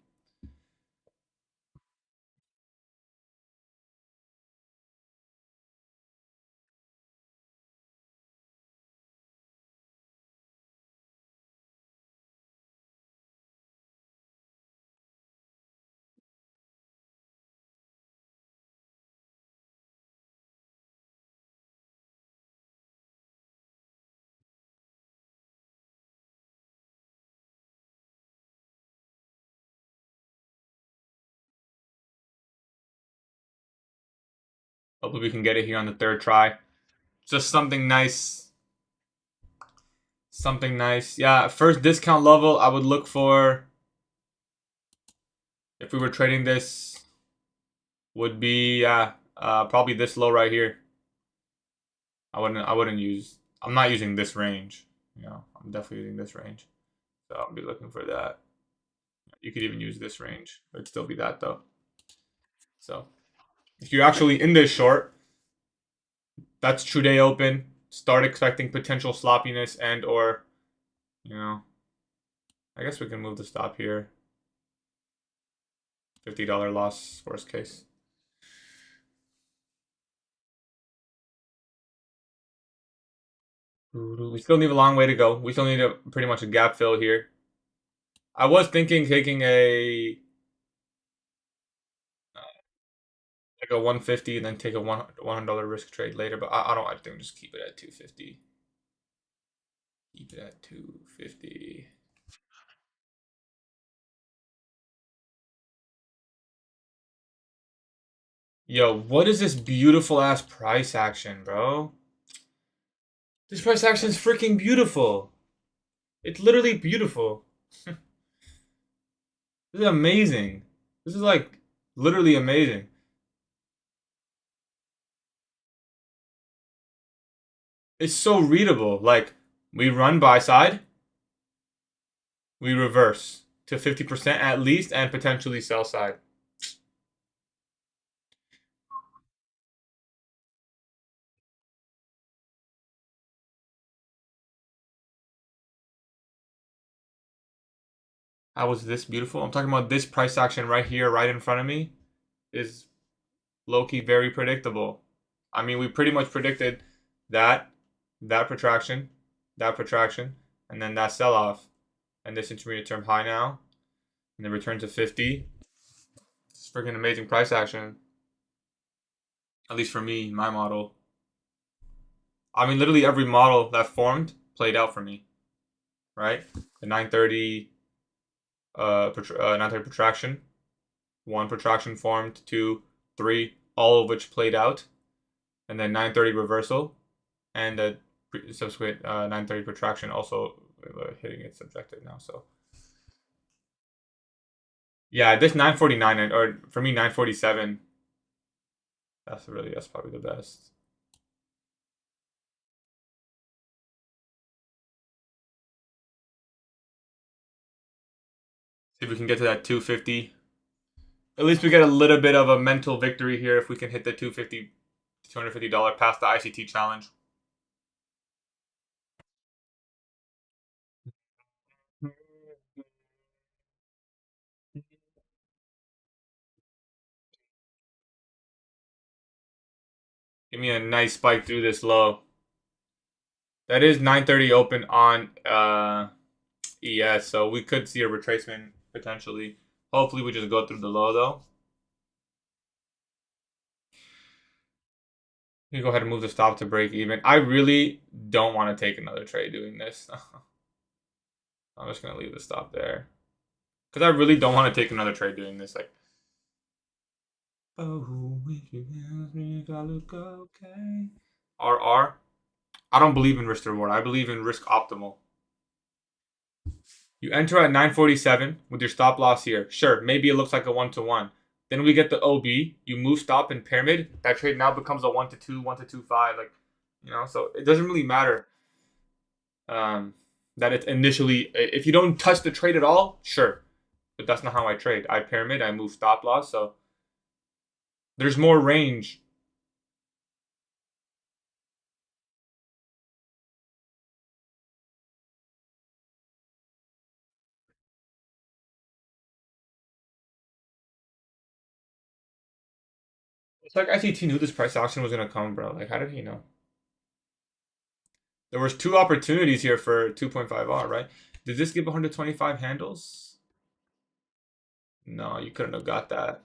Hopefully we can get it here on the third try. Just something nice. Something nice. Yeah, first discount level I would look for, if we were trading this, would be probably this low right here. I'm not using this range. I'm definitely using this range. So I'll be looking for that. You could even use this range. It'd still be that though. So if you're actually in this short, that's true day open. Start expecting potential sloppiness and or, I guess we can move the stop here. $50 loss, worst case. We still need a long way to go. We still need pretty much a gap fill here. I was thinking taking like a 150 and then take a $100 risk trade later, but I don't. I think just keep it at 250. Keep it at 250. Yo, what is this beautiful ass price action, bro? This price action is freaking beautiful. It's literally beautiful. This is amazing. This is like literally amazing. It's so readable. Like we run buy side, we reverse to 50% at least, and potentially sell side. How was this beautiful? I'm talking about this price action right here, right in front of me, is low-key very predictable. I mean, we pretty much predicted that, that protraction, and then that sell-off, and this intermediate term high now, and then return to 50. It's freaking amazing price action. At least for me, my model. I mean, literally every model that formed played out for me, right? The 930, 930 protraction, one protraction formed, two, three, all of which played out, and then 930 reversal, and the subsequent 930 protraction also hitting its objective now. So yeah, this 949 or for me 947. That's probably the best. See if we can get to that 250. At least we get a little bit of a mental victory here if we can hit the 250, $250 past the ICT challenge. Give me a nice spike through this low. That is 930 open on ES, so we could see a retracement potentially. Hopefully we just go through the low though. You go ahead and move the stop to break even. I really don't want to take another trade doing this. I'm just gonna leave the stop there because I really don't want to take another trade doing this. Like, oh, if you ask me if I look okay. RR. I don't believe in risk to reward. I believe in risk optimal. You enter at 947 with your stop loss here. Sure, maybe it looks like a 1-to-1. Then we get the OB. You move stop in pyramid. That trade now becomes a 1-to-2, 1-to-2-5. Like, so it doesn't really matter. That it's initially, if you don't touch the trade at all, sure, but that's not how I trade. I pyramid, I move stop loss, so there's more range. It's like ICT knew this price action was gonna come, bro. Like, how did he know? There was two opportunities here for 2.5R, right? Did this give 125 handles? No, you couldn't have got that.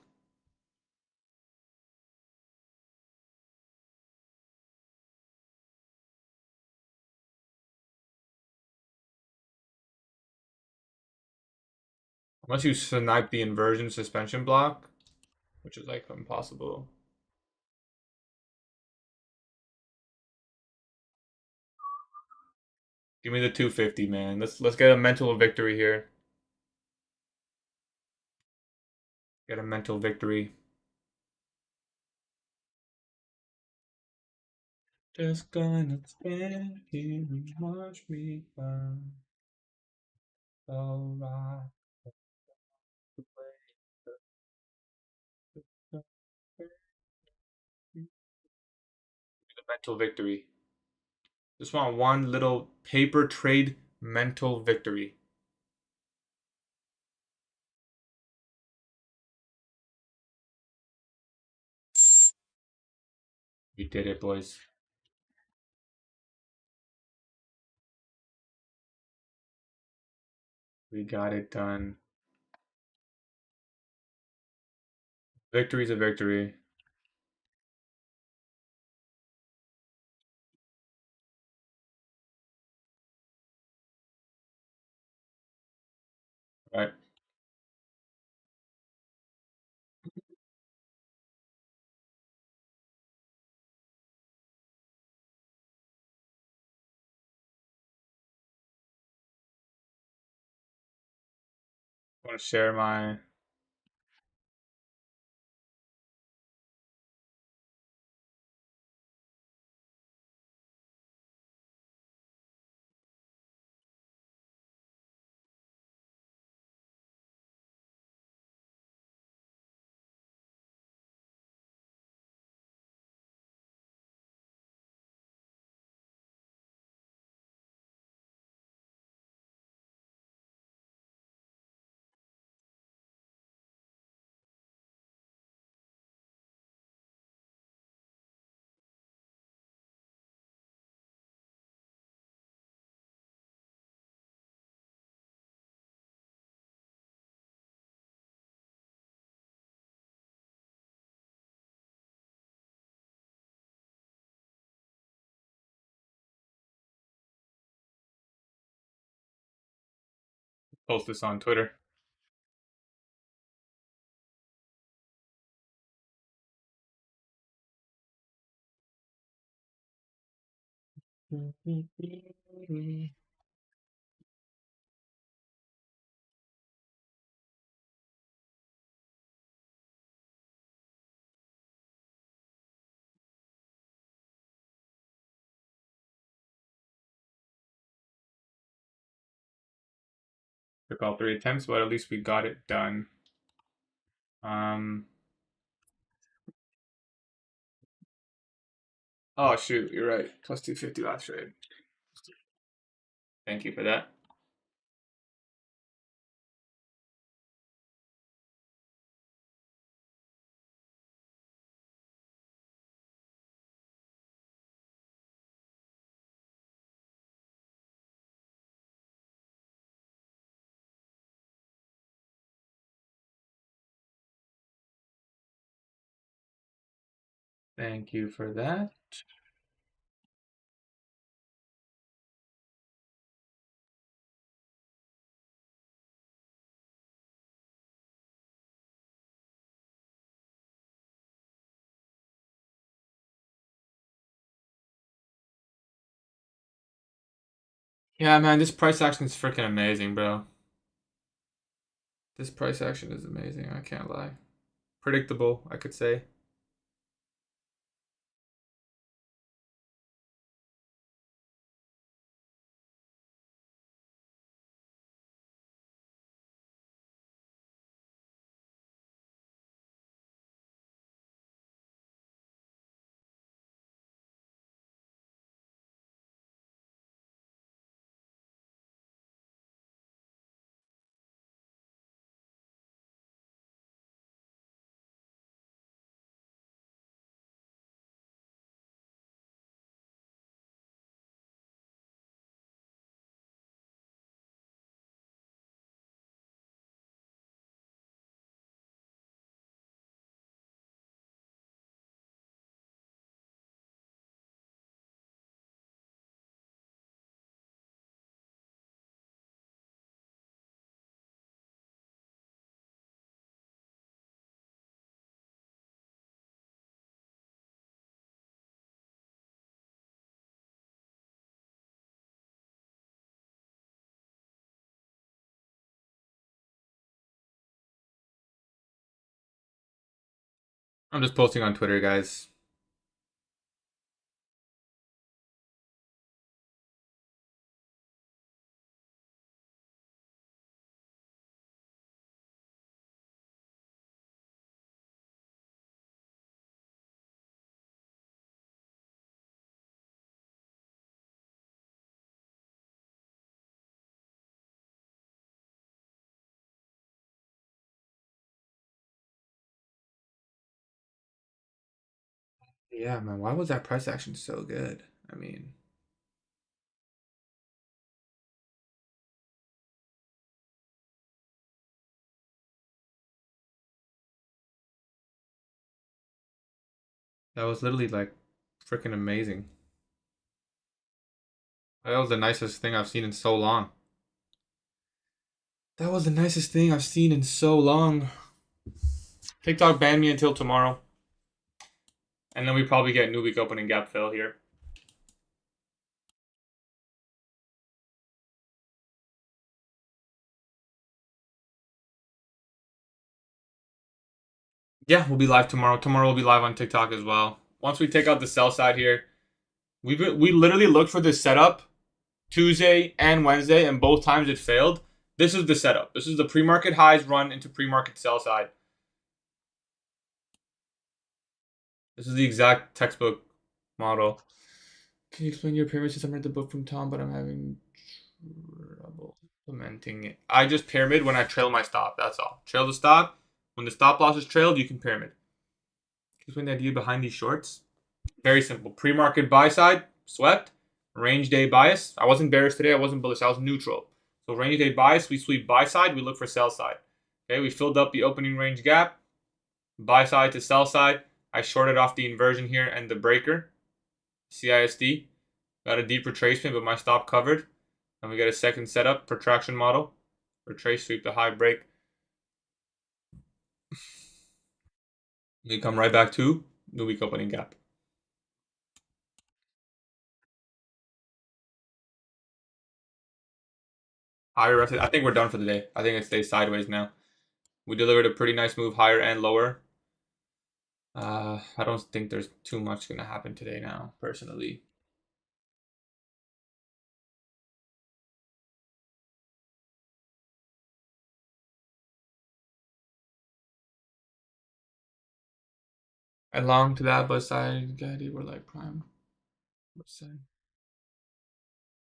Unless you snipe the inversion suspension block, which is like impossible. Give me the 250, man. Let's get a mental victory here. Get a mental victory. Just gonna stand here and watch me burn. Alright. The mental victory. Just want one little paper trade mental victory. We did it, boys. We got it done. Victory's a victory. Right? want to share my. Post this on Twitter. Took all 3 attempts, but at least we got it done. Oh shoot, you're right. Plus 250 last trade. Thank you for that. Thank you for that. Yeah, man, this price action is freaking amazing, bro. This price action is amazing. I can't lie. Predictable, I could say. I'm just posting on Twitter, guys. Yeah, man, why was that price action so good? I mean, that was literally like freaking amazing. That was the nicest thing I've seen in so long. That was the nicest thing I've seen in so long. TikTok banned me until tomorrow. And then we probably get new week opening gap fill here. Yeah, we'll be live tomorrow. Tomorrow we'll be live on TikTok as well. Once we take out the sell side here, we literally looked for this setup Tuesday and Wednesday, and both times it failed. This is the setup. This is the pre-market highs run into pre-market sell side. This is the exact textbook model. Can you explain your pyramid system? I read the book from Tom, but I'm having trouble implementing it. I just pyramid when I trail my stop. That's all. Trail the stop. When the stop loss is trailed, you can pyramid. Can you explain the idea behind these shorts? Very simple. Pre-market buy side, swept. Range day bias. I wasn't bearish today. I wasn't bullish. I was neutral. So range day bias, we sweep buy side. We look for sell side. Okay, we filled up the opening range gap. Buy side to sell side. I shorted off the inversion here and the breaker. CISD. Got a deep retracement, but my stop covered. And we get a second setup, protraction model. Retrace, sweep the high, break. We come right back to new week opening gap. Higher rested. I think we're done for the day. I think it stays sideways now. We delivered a pretty nice move higher and lower. I don't think there's too much going to happen today now, personally. Along to that buy side, Gatie were like prime.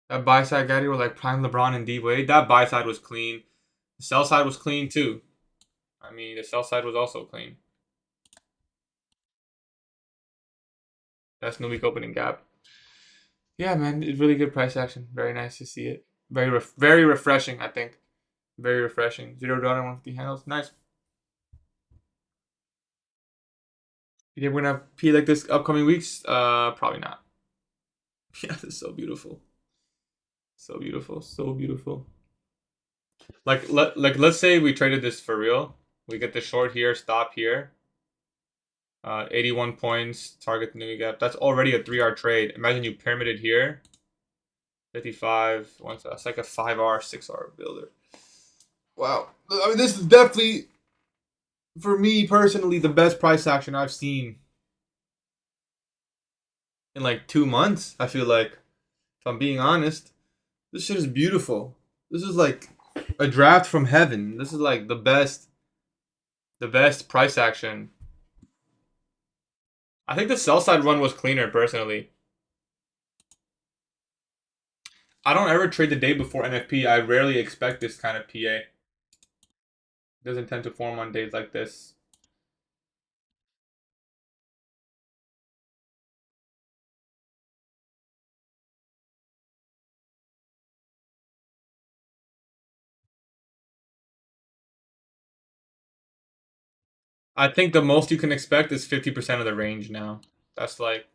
That buy side, Gatie were like prime LeBron and D Wade. That buy side was clean. The sell side was clean too. I mean, the sell side was also clean. That's new week opening gap. Yeah, man, it's really good price action. Very nice to see it. Very refreshing, I think. Very refreshing. $0 150 handles. Nice. You think we're gonna have P like this upcoming weeks? Probably not. Yeah, this is so beautiful. So beautiful. So beautiful. Let's say we traded this for real. We get the short here, stop here. 81 points, target the new gap. That's already a 3R trade. Imagine you pyramided here. 55. That's like a 5R, 6R builder. Wow. I mean, this is definitely, for me personally, the best price action I've seen in like 2 months. I feel like, if I'm being honest, this shit is beautiful. This is like a draft from heaven. This is like the best price action. I think the sell side run was cleaner personally. I don't ever trade the day before NFP. I rarely expect this kind of PA. It doesn't tend to form on days like this. I think the most you can expect is 50% of the range now. That's like,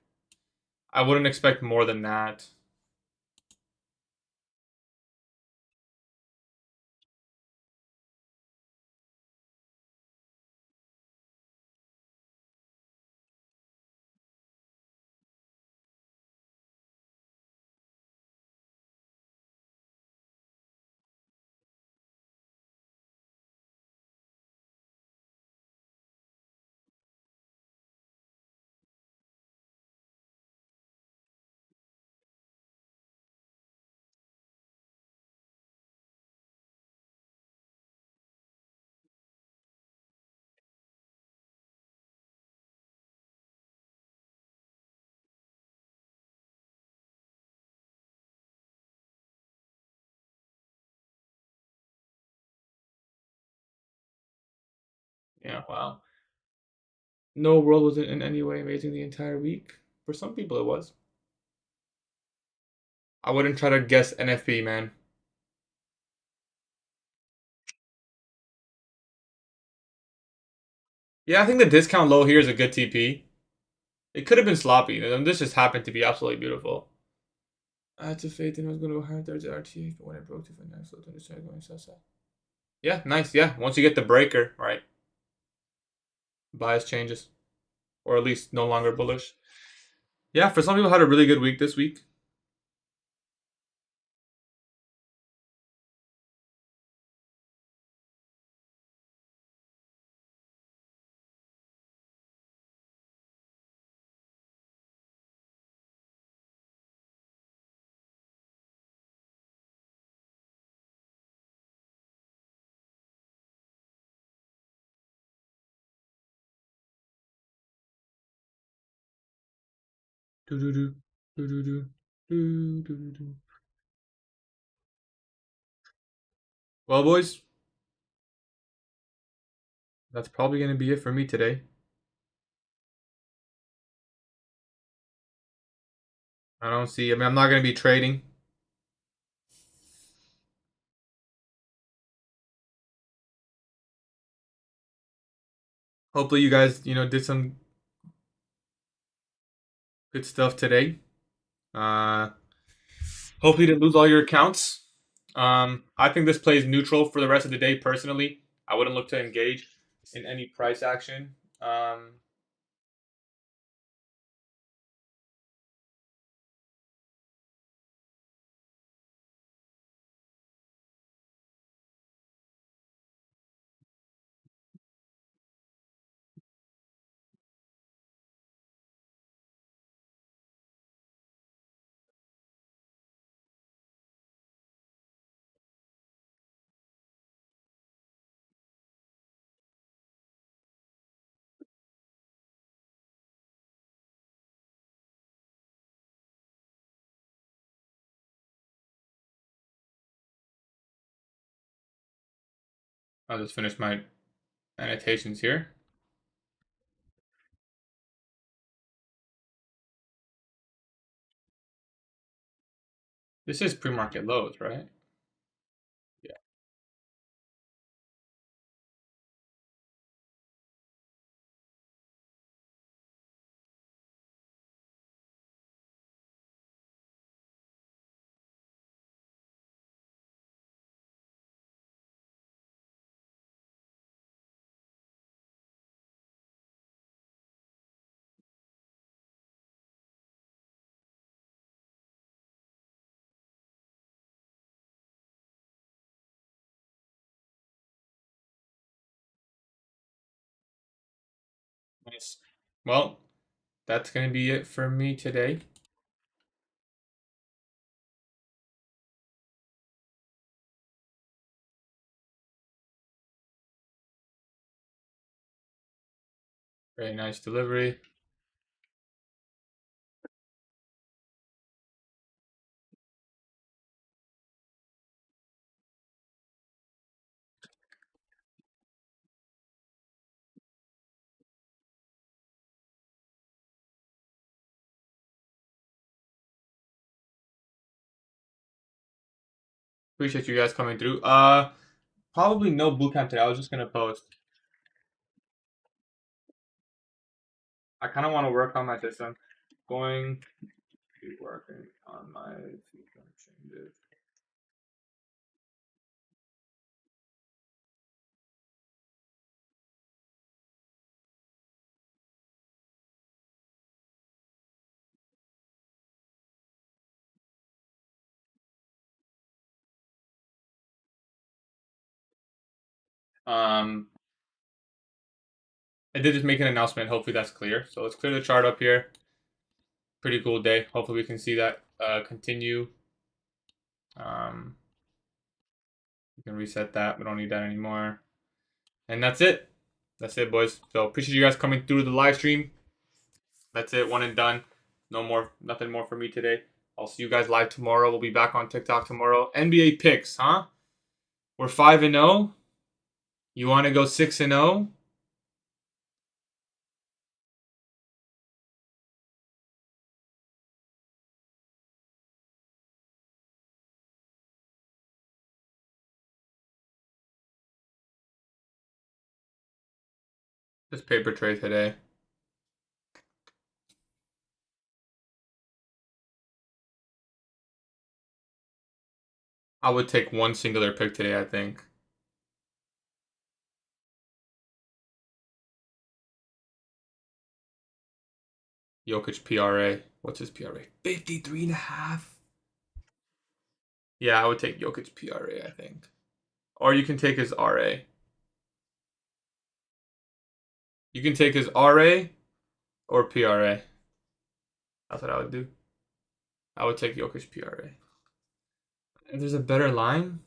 I wouldn't expect more than that. Yeah, wow. No world was in any way amazing the entire week. For some people, it was. I wouldn't try to guess NFP, man. Yeah, I think the discount low here is a good TP. It could have been sloppy. This just happened to be absolutely beautiful. I had to faith in I was going to go hard towards the RTA, but when it broke to finance, so I started going south. Yeah, nice. Yeah, once you get the breaker, right, bias changes, or at least no longer bullish. Yeah, for some people had a really good week this week. Do-do-do. Do-do-do. Do-do-do. Well, boys, that's probably going to be it for me today. I don't see. I mean, I'm not going to be trading. Hopefully, you guys, did some good stuff today. Uh, Hopefully, you didn't lose all your accounts. I think this plays neutral for the rest of the day. Personally, I wouldn't look to engage in any price action. I'll just finish my annotations here. This is pre-market lows, right? Yeah. Nice. Well, that's going to be it for me today. Very nice delivery. Appreciate you guys coming through. Probably no bootcamp today. I was just gonna post. I kind of want to work on my system. Going to be working on my system changes. Um, I did just make an announcement. Hopefully that's clear. So let's clear the chart up here. Pretty cool day. Hopefully we can see that continue. We can reset that. We don't need that anymore. And that's it. That's it, boys. So appreciate you guys coming through the live stream. That's it. One and done. No more. Nothing more for me today. I'll see you guys live tomorrow. We'll be back on TikTok tomorrow. NBA picks, huh? We're 5-0. You want to go 6-0? Just paper trade today. I would take one singular pick today, I think. Jokic PRA. What's his PRA? 53.5. Yeah, I would take Jokic PRA, I think. Or you can take his RA. You can take his RA or PRA. That's what I would do. I would take Jokic PRA. If there's a better line,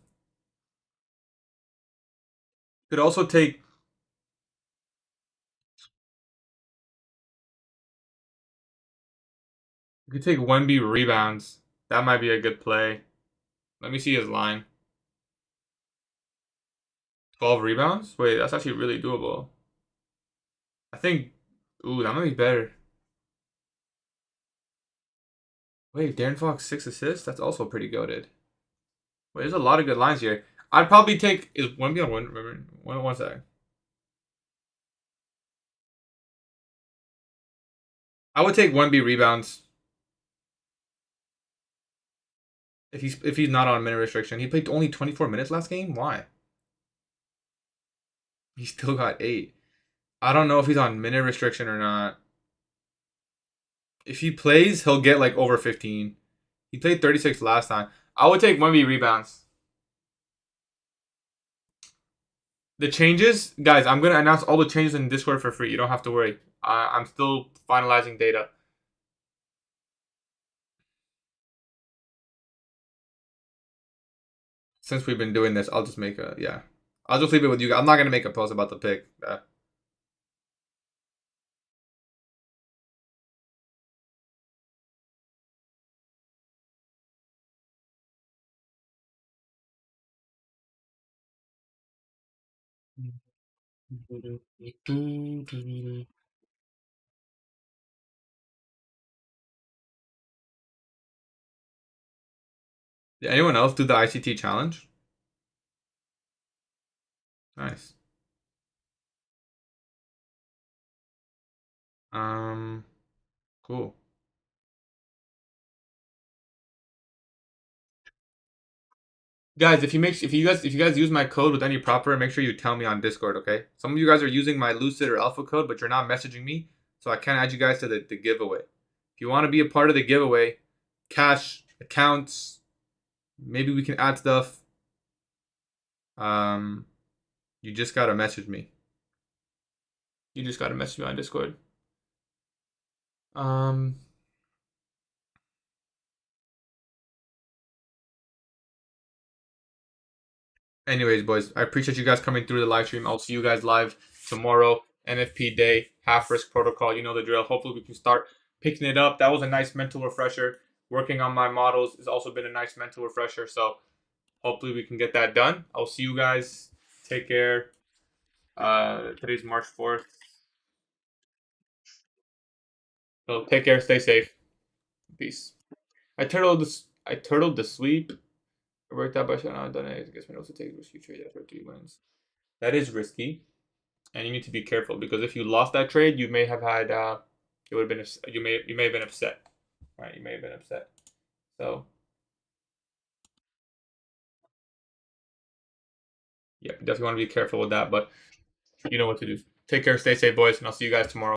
could also take. could take Wemby rebounds. That might be a good play. Let me see his line. 12 rebounds? Wait, that's actually really doable. I think, ooh, that might be better. Wait, Darren Fox 6 assists? That's also pretty goated. Wait, there's a lot of good lines here. I'd probably take, is Wemby on one? Remember, one second. I would take Wemby rebounds. If he's not on minute restriction. He played only 24 minutes last game? Why? He still got 8. I don't know if he's on minute restriction or not. If he plays, he'll get like over 15. He played 36 last time. I would take Wemby rebounds. The changes, guys, I'm going to announce all the changes in Discord for free. You don't have to worry. I'm still finalizing data. Since we've been doing this, I'll just make a, yeah. I'll just leave it with you guys. I'm not going to make a post about the pick. Did anyone else do the ICT challenge? Nice. Cool. Guys, if you guys use my code with any proper, make sure you tell me on Discord, okay? Some of you guys are using my Lucid or Alpha code, but you're not messaging me, so I can't add you guys to the giveaway. If you want to be a part of the giveaway, cash, accounts, maybe we can add stuff. You just gotta message me. You just gotta message me on Discord. Anyways, boys, I appreciate you guys coming through the live stream. I'll see you guys live tomorrow. NFP day, half risk protocol. You know the drill. Hopefully we can start picking it up. That was a nice mental refresher. Working on my models has also been a nice mental refresher. So hopefully we can get that done. I'll see you guys. Take care. Today's March 4th. So take care. Stay safe. Peace. I turtled the sweep. I worked out by shutting out. Done it. I guess we also take risky trade after 3 wins. That is risky. And you need to be careful because if you lost that trade, you may have had it would have been you may have been upset, right? You may have been upset. So yeah, definitely want to be careful with that. But you know what to do. Take care, stay safe, boys, and I'll see you guys tomorrow.